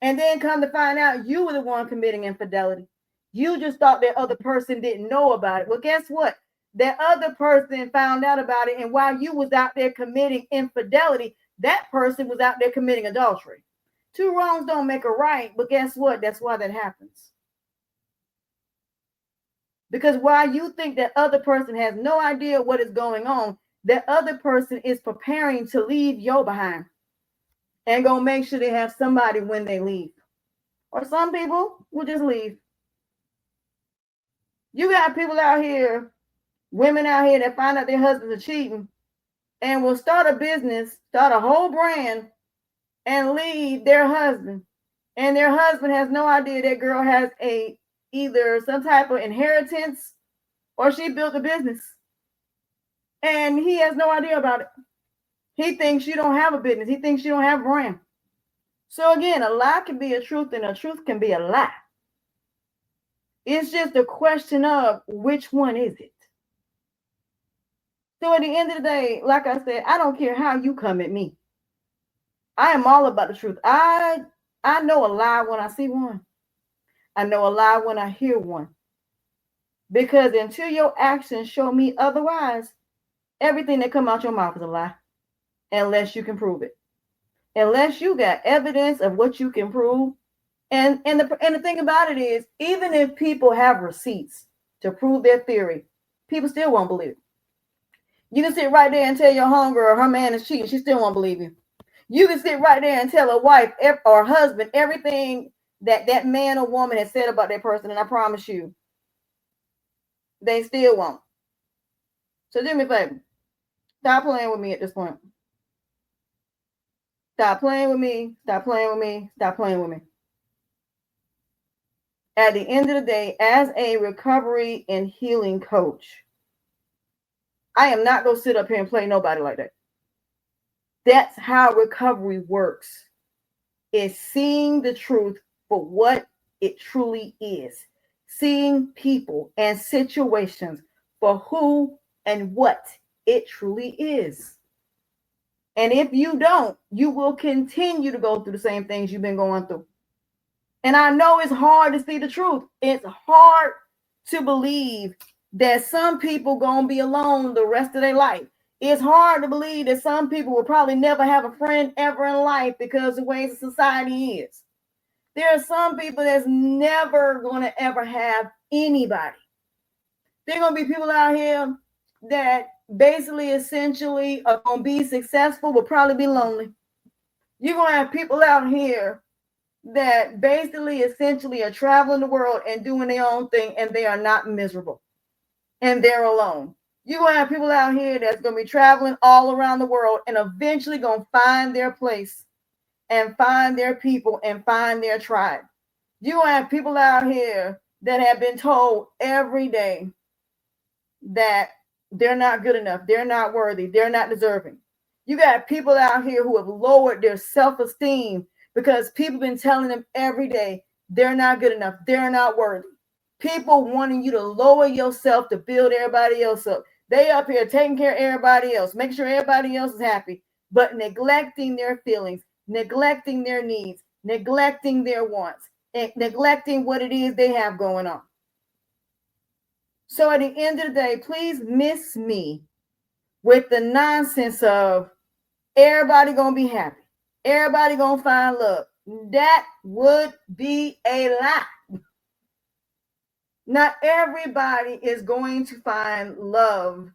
And then come to find out you were the one committing infidelity. You just thought that other person didn't know about it. Well, guess what? That other person found out about it. And while you was out there committing infidelity, that person was out there committing adultery. Two wrongs don't make a right. But guess what? That's why that happens. Because while you think that other person has no idea what is going on, that other person is preparing to leave your behind and gonna make sure they have somebody when they leave. Or some people will just leave. You got people out here, women out here that find out their husbands are cheating and will start a business, start a whole brand, and leave their husband. And their husband has no idea that girl has either some type of inheritance or she built a business. And he has no idea about it. He thinks you don't have a business. He thinks you don't have a brand. So again, a lie can be a truth and a truth can be a lie. It's just a question of which one is it. So at the end of the day, like I said, I don't care how you come at me. I am all about the truth. I know a lie when I see one. I know a lie when I hear one. Because until your actions show me otherwise, everything that comes out your mouth is a lie. Unless you can prove it. Unless you got evidence of what you can prove. And the thing about it is, even if people have receipts to prove their theory, people still won't believe it. You can sit right there and tell your homegirl her man is cheating. She still won't believe you. You can sit right there and tell a wife or husband everything that man or woman has said about that person, and I promise you, they still won't. So do me a favor. Stop playing with me at this point. Stop playing with me. Stop playing with me. Stop playing with me. At the end of the day, as a recovery and healing coach, I am not going to sit up here and play nobody like that. That's how recovery works. Is seeing the truth for what it truly is. Seeing people and situations for who and what it truly is. And if you don't, you will continue to go through the same things you've been going through. And I know it's hard to see the truth. It's hard to believe that some people going to be alone the rest of their life. It's hard to believe that some people will probably never have a friend ever in life because of the way society is. There are some people that's never going to ever have anybody. There are going to be people out here that basically, essentially are going to be successful, but probably be lonely. You're going to have people out here that basically, essentially are traveling the world and doing their own thing, and they are not miserable. And they're alone. You're going to have people out here that's going to be traveling all around the world and eventually going to find their place and find their people and find their tribe. You're going to have people out here that have been told every day that they're not good enough, they're not worthy, they're not deserving. You got people out here who have lowered their self-esteem because people have been telling them every day they're not good enough, they're not worthy. People wanting you to lower yourself to build everybody else up. They up here taking care of everybody else, making sure everybody else is happy, but neglecting their feelings, neglecting their needs, neglecting their wants, and neglecting what it is they have going on. So at the end of the day, please miss me with the nonsense of everybody gonna be happy, everybody gonna find love. That would be a lie. Not everybody is going to find love,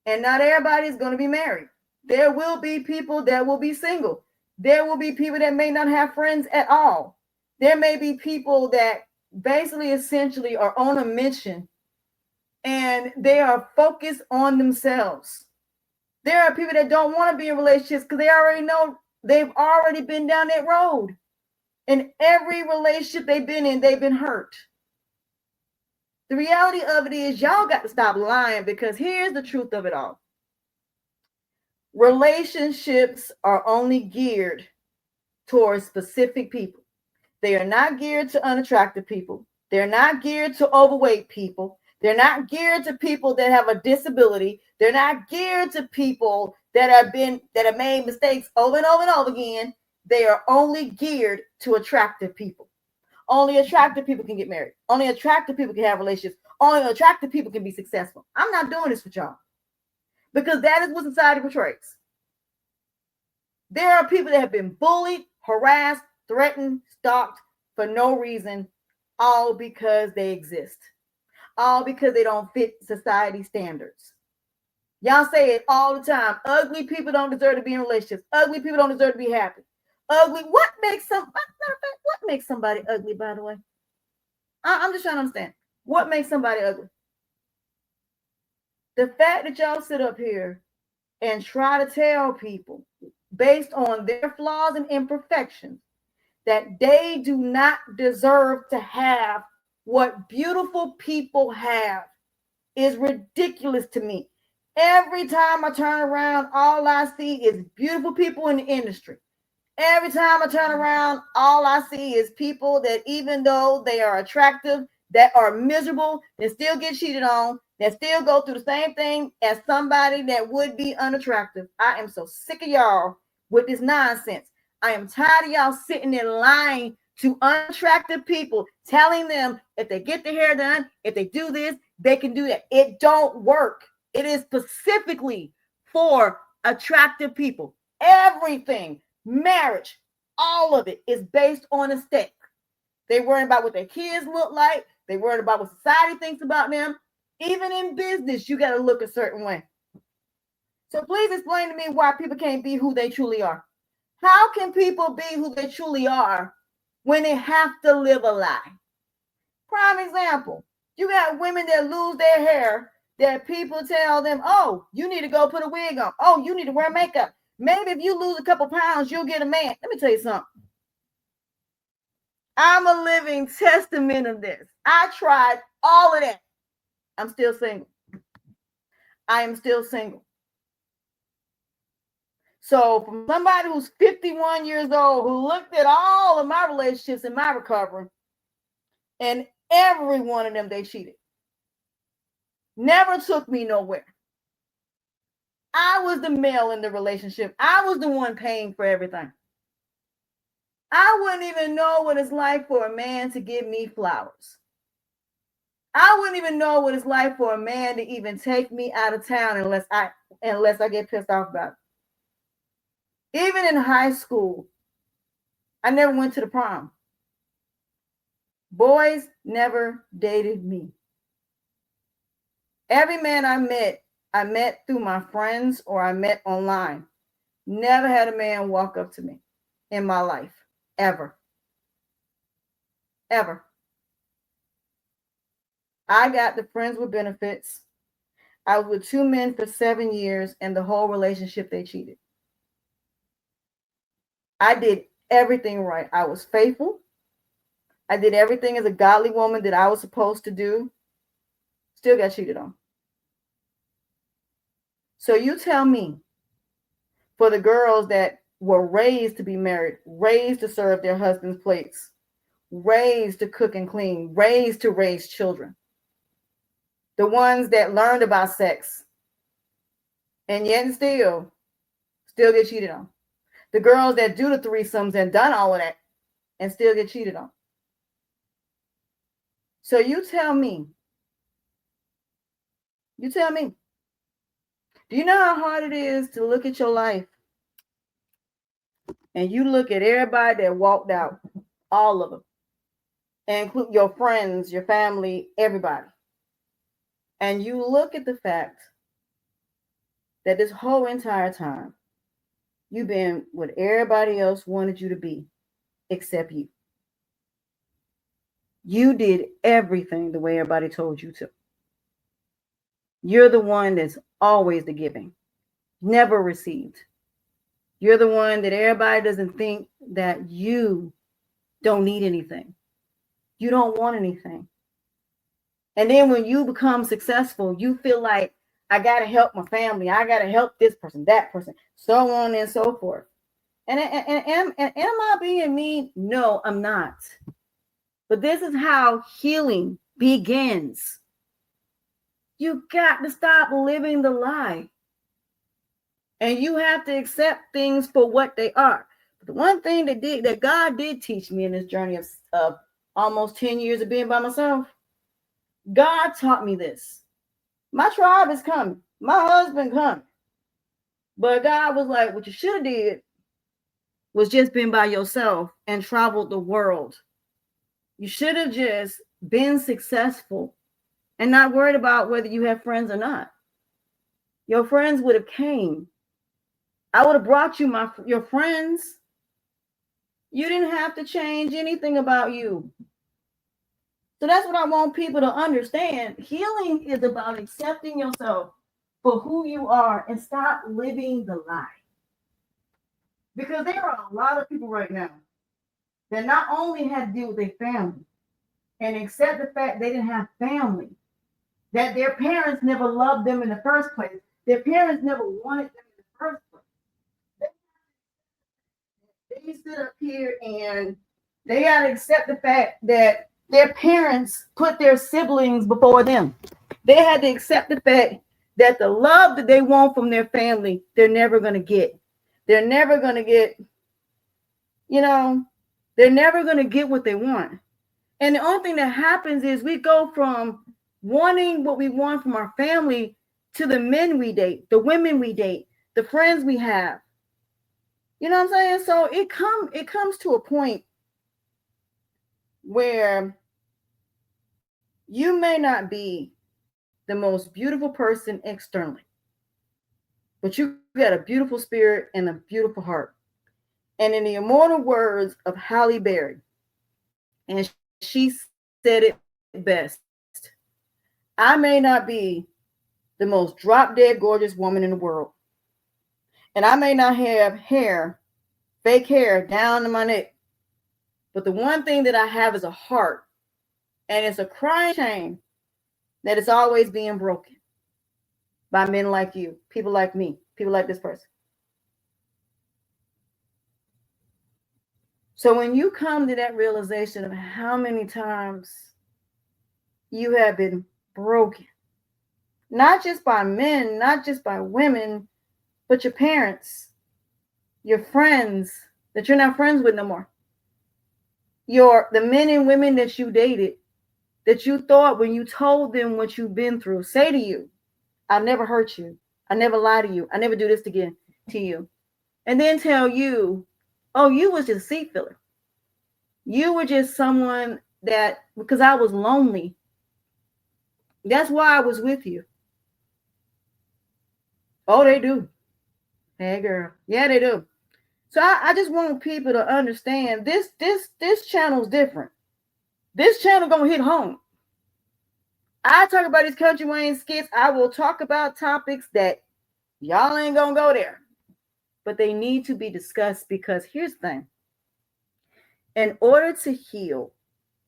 and not everybody is going to be married. There will be people that will be single. There will be people that may not have friends at all. There may be people that basically, essentially are on a mission and they are focused on themselves. There are people that don't want to be in relationships because they already know they've already been down that road. In every relationship they've been in, they've been hurt. The reality of it is y'all got to stop lying, because here's the truth of it all. Relationships are only geared towards specific people. They are not geared to unattractive people. They're not geared to overweight people. They're not geared to people that have a disability. They're not geared to people that have made mistakes over and over and over again. They are only geared to attractive people. Only attractive people can get married. Only attractive people can have relationships. Only attractive people can be successful. I'm not doing this with y'all, because that is what society portrays. There are people that have been bullied, harassed, threatened, stalked for no reason, all because they exist, all because they don't fit society standards. Y'all say it all the time. Ugly people don't deserve to be in relationships. Ugly people don't deserve to be happy. Ugly. What makes somebody ugly, by the way? I'm just trying to understand. What makes somebody ugly? The fact that y'all sit up here and try to tell people, based on their flaws and imperfections, that they do not deserve to have what beautiful people have, is ridiculous to me. Every time I turn around, all I see is beautiful people in the industry. Every time I turn around, all I see is people that, even though they are attractive, that are miserable, that still get cheated on, that still go through the same thing as somebody that would be unattractive. I am so sick of y'all with this nonsense. I am tired of y'all sitting there lying to unattractive people, telling them if they get their hair done, if they do this, they can do that. It don't work. It is specifically for attractive people. Everything, marriage, all of it is based on aesthetic. They worry about what their kids look like. They worry about what society thinks about them. Even in business, you got to look a certain way. So please explain to me why people can't be who they truly are. How can people be who they truly are when they have to live a lie? Prime example, you got women that lose their hair, that people tell them, oh, you need to go put a wig on. Oh, you need to wear makeup. Maybe if you lose a couple pounds, you'll get a man. Let me tell you something. I'm a living testament of this. I tried all of that. I'm still single. I am still single. So from somebody who's 51 years old, who looked at all of my relationships and my recovery, and every one of them, they cheated. Never took me nowhere. I was the male in the relationship. I was the one paying for everything. I wouldn't even know what it's like for a man to give me flowers. I wouldn't even know what it's like for a man to even take me out of town unless I get pissed off about it. Even in high school, I never went to the prom. Boys never dated me. Every man I met through my friends or I met online. Never had a man walk up to me in my life, ever. Ever. I got the friends with benefits. I was with 2 men for 7 years, and the whole relationship, they cheated. I did everything right. I was faithful. I did everything as a godly woman that I was supposed to do. Still got cheated on. So you tell me, for the girls that were raised to be married, raised to serve their husband's plates, raised to cook and clean, raised to raise children, the ones that learned about sex, and yet still get cheated on. The girls that do the threesomes and done all of that and still get cheated on. So you tell me, do you know how hard it is to look at your life and you look at everybody that walked out, all of them, and include your friends, your family, everybody, and you look at the fact that this whole entire time you've been what everybody else wanted you to be except you. You did everything the way everybody told you to. You're the one that's always the giving, never received. You're the one that everybody doesn't think that you don't need anything. You don't want anything. And then when you become successful, you feel like, I got to help my family. I got to help this person, that person, so on and so forth. And am I being mean? No, I'm not. But this is how healing begins. You got to stop living the lie. And you have to accept things for what they are. But the one thing that God did teach me in this journey of almost 10 years of being by myself, God taught me this. My tribe is coming. My husband coming. But God was like, what you should have did was just been by yourself and traveled the world. You should have just been successful and not worried about whether you have friends or not. Your friends would have came. I would have brought you your friends. You didn't have to change anything about you. So that's what I want people to understand. Healing is about accepting yourself for who you are and stop living the lie. Because there are a lot of people right now that not only had to deal with their family and accept the fact they didn't have family, that their parents never loved them in the first place. Their parents never wanted them in the first place. They sit up here and they got to accept the fact that their parents put their siblings before them. They had to accept the fact that the love that they want from their family, they're never going to get. They're never going to get, they're never going to get what they want. And the only thing that happens is we go from wanting what we want from our family to the men we date, the women we date, the friends we have. You know what I'm saying? So it comes to a point where you may not be the most beautiful person externally, but you got a beautiful spirit and a beautiful heart. And in the immortal words of Halle Berry, and she said it best, I may not be the most drop dead gorgeous woman in the world, and I may not have fake hair down to my neck, but the one thing that I have is a heart, and it's a crying shame that it's always being broken by men like you, people like me, people like this person. So when you come to that realization of how many times you have been broken, not just by men, not just by women, but your parents, your friends that you're not friends with no more, the men and women that you dated, that you thought when you told them what you've been through, say to you, I never hurt you, I never lie to you, I never do this again to you, and then tell you, oh, you was just a seat filler. You were just someone that, because I was lonely, that's why I was with you. Oh, they do. Hey, girl. Yeah, they do. So I just want people to understand this channel's different. This channel gonna hit home. I talk about these country Wayne skits. I will talk about topics that y'all ain't gonna go there, but they need to be discussed, because here's the thing. In order to heal,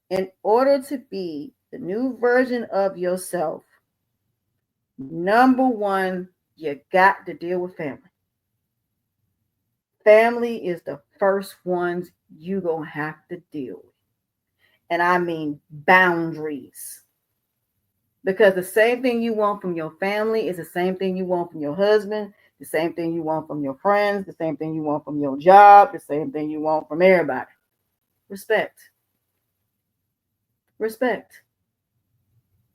in order to be the new version of yourself, number one, you got to deal with family. Family is the first ones you gonna have to deal with. And I mean boundaries. Because the same thing you want from your family is the same thing you want from your husband, the same thing you want from your friends, the same thing you want from your job, the same thing you want from everybody. Respect. Respect.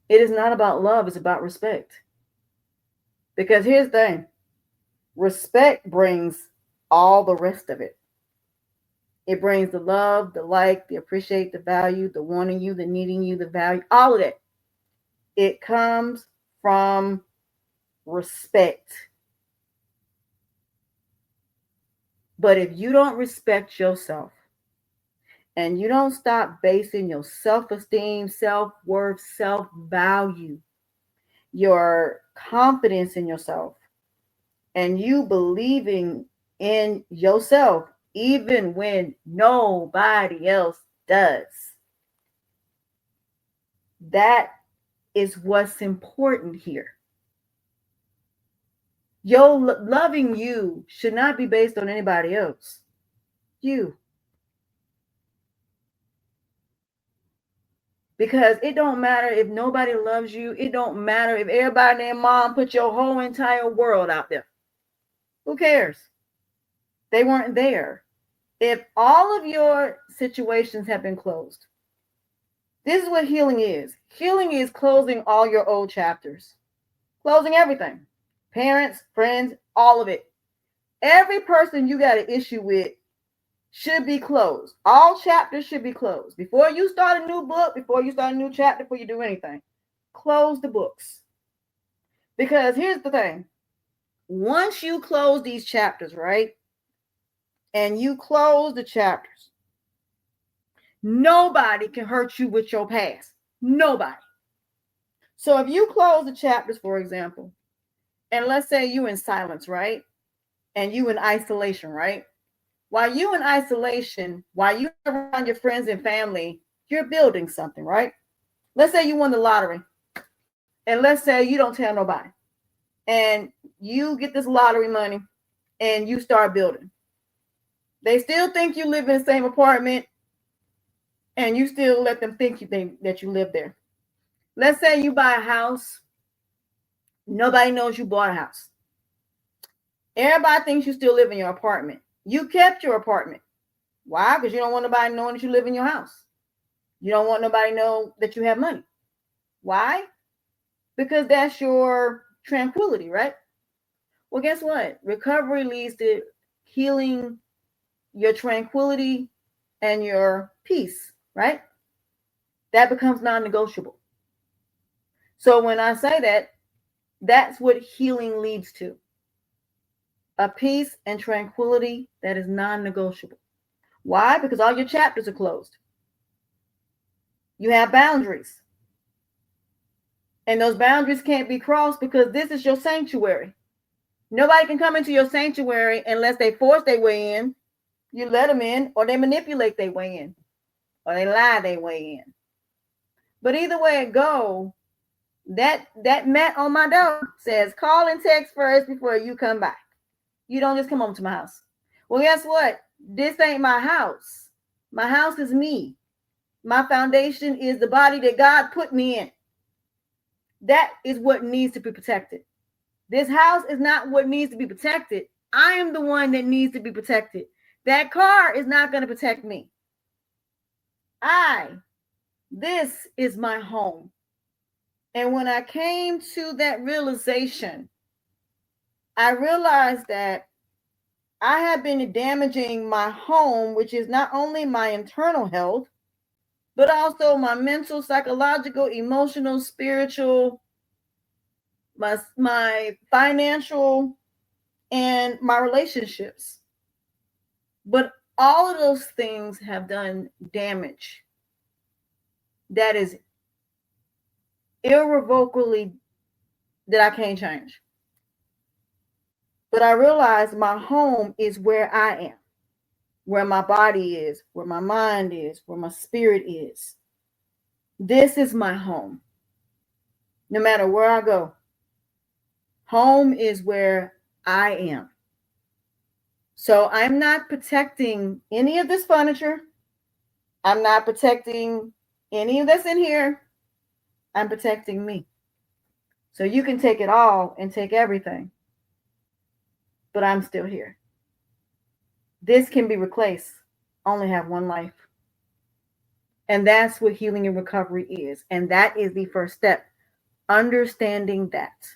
It is not about love, it's about respect. Because here's the thing. Respect brings all the rest of it. It brings the love, the like, the appreciate, the value, the wanting you, the needing you, the value, all of that. It comes from respect. But if you don't respect yourself and you don't stop basing your self-esteem, self-worth, self-value, your confidence in yourself, and you believing in yourself even when nobody else does, that is what's important here. Your loving you should not be based on anybody else. You. Because it don't matter if nobody loves you. It don't matter if everybody and their mom put your whole entire world out there. Who cares? They weren't there. If all of your situations have been closed, this is what healing is. Healing is closing all your old chapters. Closing everything. Parents, friends, all of it. Every person you got an issue with should be closed. All chapters should be closed. Before you start a new book, before you start a new chapter, before you do anything, close the books. Because here's the thing. Once you close these chapters, right? And you close the chapters, nobody can hurt you with your past. Nobody. So if you close the chapters, for example, and let's say you in silence, right? And you in isolation, right? While you in isolation, while you around your friends and family, you're building something, right? Let's say you won the lottery. And let's say you don't tell nobody. And you get this lottery money and you start building. They still think you live in the same apartment and you still let them think that you live there. Let's say you buy a house. Nobody knows you bought a house. Everybody thinks you still live in your apartment. You kept your apartment. Why? Because you don't want nobody knowing that you live in your house. You don't want nobody to know that you have money. Why? Because that's your tranquility, right? Well, guess what? Recovery leads to healing your tranquility and your peace, right? That becomes non-negotiable. So when I say that, that's what healing leads to. A peace and tranquility that is non-negotiable. Why? Because all your chapters are closed. You have boundaries. And those boundaries can't be crossed because this is your sanctuary. Nobody can come into your sanctuary unless they force their way in. You let them in, or they manipulate their way in, or they lie their way in. But either way it go, that mat on my door says call and text first before you come by. You don't just come home to my house. Well, guess what? This ain't my house. My house is me. My foundation is the body that God put me in. That is what needs to be protected. This house is not what needs to be protected. I am the one that needs to be protected. That car is not going to protect me. This is my home. And when I came to that realization, I realized that I have been damaging my home, which is not only my internal health, but also my mental, psychological, emotional, spiritual, my financial, and my relationships. But all of those things have done damage that is irrevocably that I can't change. But I realize my home is where I am, where my body is, where my mind is, where my spirit is. This is my home. No matter where I go, home is where I am. So I'm not protecting any of this furniture. I'm not protecting any of this in here. I'm protecting me. So you can take it all and take everything. But I'm still here. This can be replaced. Only have one life. And that's what healing and recovery is. And that is the first step. Understanding that.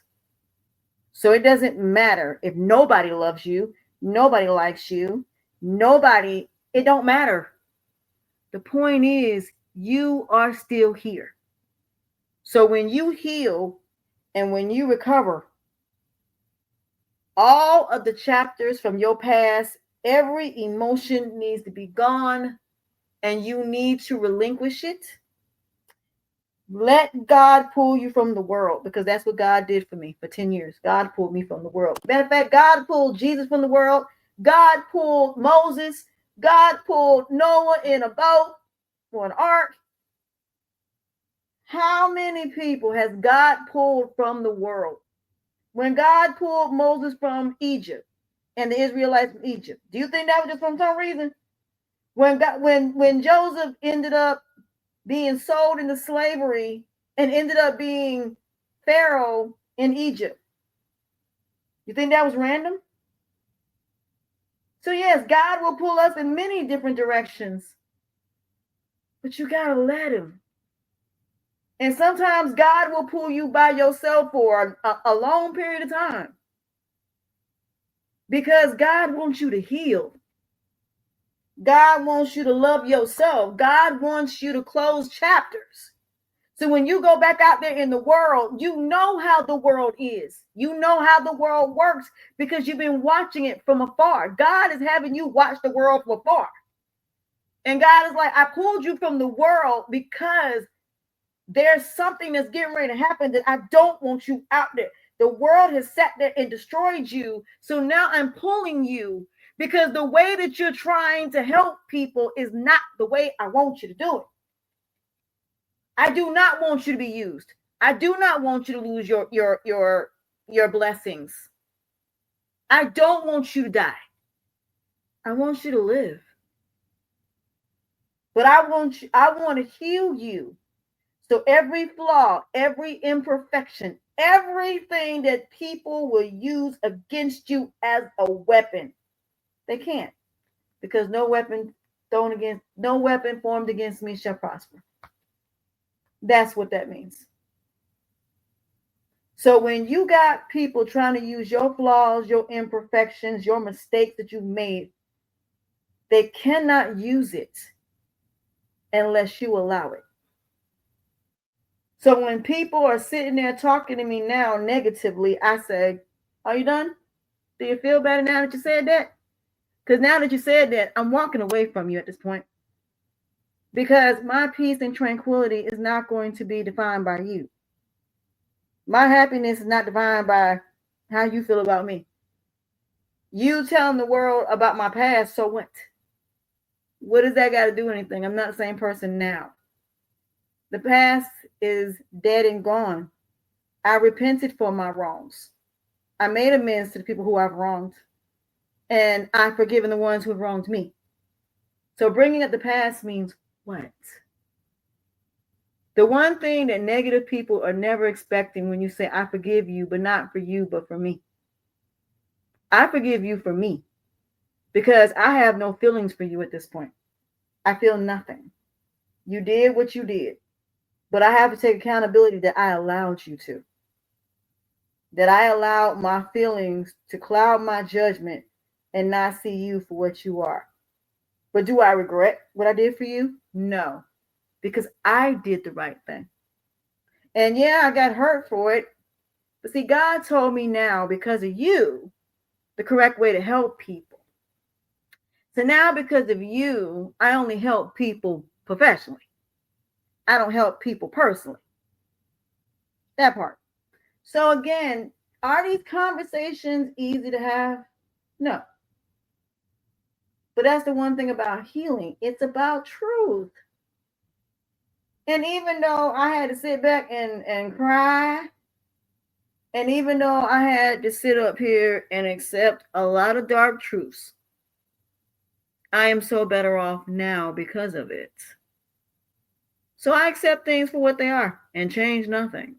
So it doesn't matter if nobody loves you, nobody likes you, it don't matter. The point is, you are still here. So when you heal and when you recover, all of the chapters from your past, every emotion needs to be gone and you need to relinquish it. Let God pull you from the world, because that's what God did for me for 10 years. God pulled me from the world. Matter of fact, God pulled Jesus from the world. God pulled Moses. God pulled Noah in a boat or an ark. How many people has God pulled from the world? When God pulled Moses from Egypt and the Israelites from Egypt, do you think that was just for some reason? When Joseph ended up being sold into slavery and ended up being Pharaoh in Egypt, you think that was random? So yes, God will pull us in many different directions, but you gotta let him. And sometimes God will pull you by yourself for a long period of time because God wants you to heal. God wants you to love yourself. God wants you to close chapters. So when you go back out there in the world, you know how the world is. You know how the world works because you've been watching it from afar. God is having you watch the world from afar. And God is like, I pulled you from the world because there's something that's getting ready to happen that I don't want you out there. The world has sat there and destroyed you. So now I'm pulling you because the way that you're trying to help people is not the way I want you to do it. I do not want you to be used. I do not want you to lose your blessings. I don't want you to die. I want you to live. But I want to heal you. So every flaw, every imperfection, everything that people will use against you as a weapon, they can't, because no weapon formed against me shall prosper. That's what that means. So when you got people trying to use your flaws, your imperfections, your mistakes that you made, they cannot use it unless you allow it. So when people are sitting there talking to me now negatively, I say, are you done? Do you feel better now that you said that? Because now that you said that, I'm walking away from you at this point. Because my peace and tranquility is not going to be defined by you. My happiness is not defined by how you feel about me. You telling the world about my past, so what? What does that got to do with anything? I'm not the same person now. The past is dead and gone. I repented for my wrongs. I made amends to the people who I've wronged. And I've forgiven the ones who have wronged me. So bringing up the past means what? The one thing that negative people are never expecting when you say, I forgive you, but not for you, but for me. I forgive you for me because I have no feelings for you at this point. I feel nothing. You did what you did, but I have to take accountability that I allowed you to. That I allowed my feelings to cloud my judgment and not see you for what you are. But do I regret what I did for you? No, because I did the right thing. And yeah, I got hurt for it. But see, God told me now, because of you, the correct way to help people. So now, because of you, I only help people professionally. I don't help people personally. That part. So again, are these conversations easy to have? No. But that's the one thing about healing. It's about truth. And even though I had to sit back and cry, and even though I had to sit up here and accept a lot of dark truths, I am so better off now because of it. So I accept things for what they are and change nothing.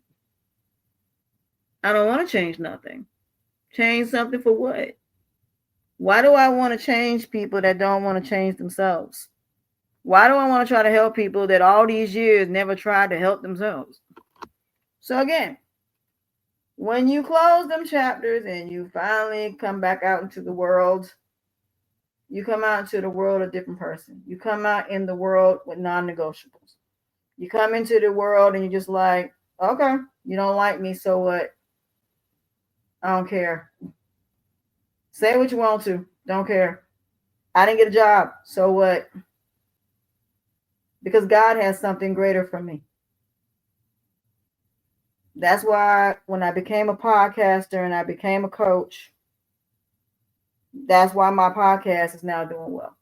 I don't want to change nothing. Change something for what? Why do I want to change people that don't want to change themselves? Why do I want to try to help people that all these years never tried to help themselves? So again, when you close them chapters and you finally come back out into the world, you come out into the world a different person. You come out in the world with non-negotiables. You come into the world and you're just like, okay, you don't like me, so what? I don't care. Say what you want to. Don't care. I didn't get a job, so what? Because God has something greater for me. That's why when I became a podcaster and I became a coach, that's why my podcast is now doing well.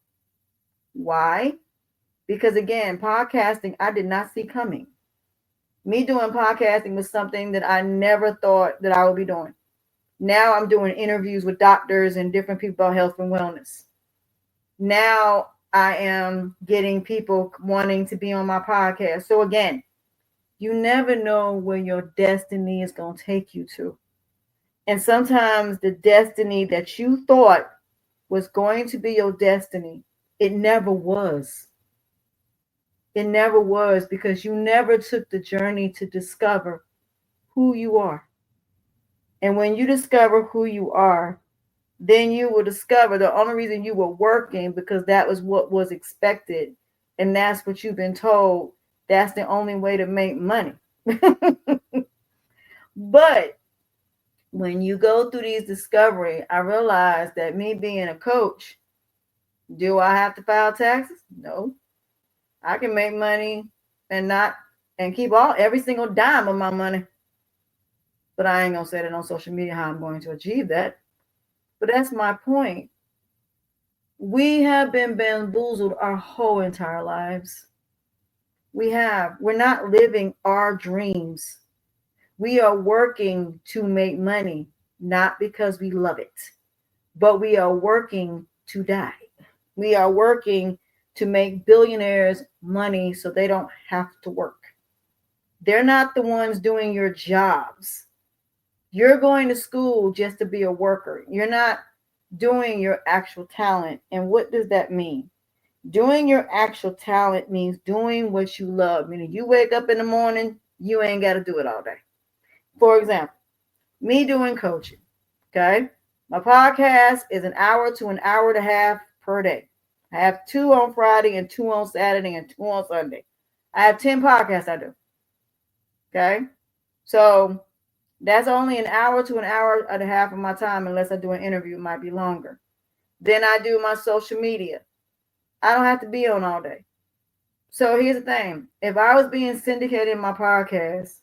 Why? Because again, podcasting, I did not see coming. Me doing podcasting was something that I never thought that I would be doing. Now I'm doing interviews with doctors and different people about health and wellness. Now I am getting people wanting to be on my podcast. So again, you never know where your destiny is going to take you to. And sometimes the destiny that you thought was going to be your destiny, it never was. It never was, because you never took the journey to discover who you are. And when you discover who you are, then you will discover the only reason you were working because that was what was expected. And that's what you've been told. That's the only way to make money. But when you go through these discovery, I realized that me being a coach, do I have to file taxes? No. I can make money and not and keep every single dime of my money. But I ain't gonna say that on social media how I'm going to achieve that. But that's my point. We have been bamboozled our whole entire lives. We have. We're not living our dreams. We are working to make money, not because we love it, but we are working to die. We are working to make billionaires money so they don't have to work. They're not the ones doing your jobs. You're going to school just to be a worker. You're not doing your actual talent. And what does that mean? Doing your actual talent means doing what you love. Meaning you wake up in the morning, you ain't got to do it all day. For example, me doing coaching. Okay. My podcast is an hour to an hour and a half per day. I have 2 on Friday and 2 on Saturday and 2 on Sunday. I have 10 podcasts I do. Okay. So that's only an hour to an hour and a half of my time, unless I do an interview, it might be longer. Then I do my social media. I don't have to be on all day. So here's the thing. If I was being syndicated in my podcast,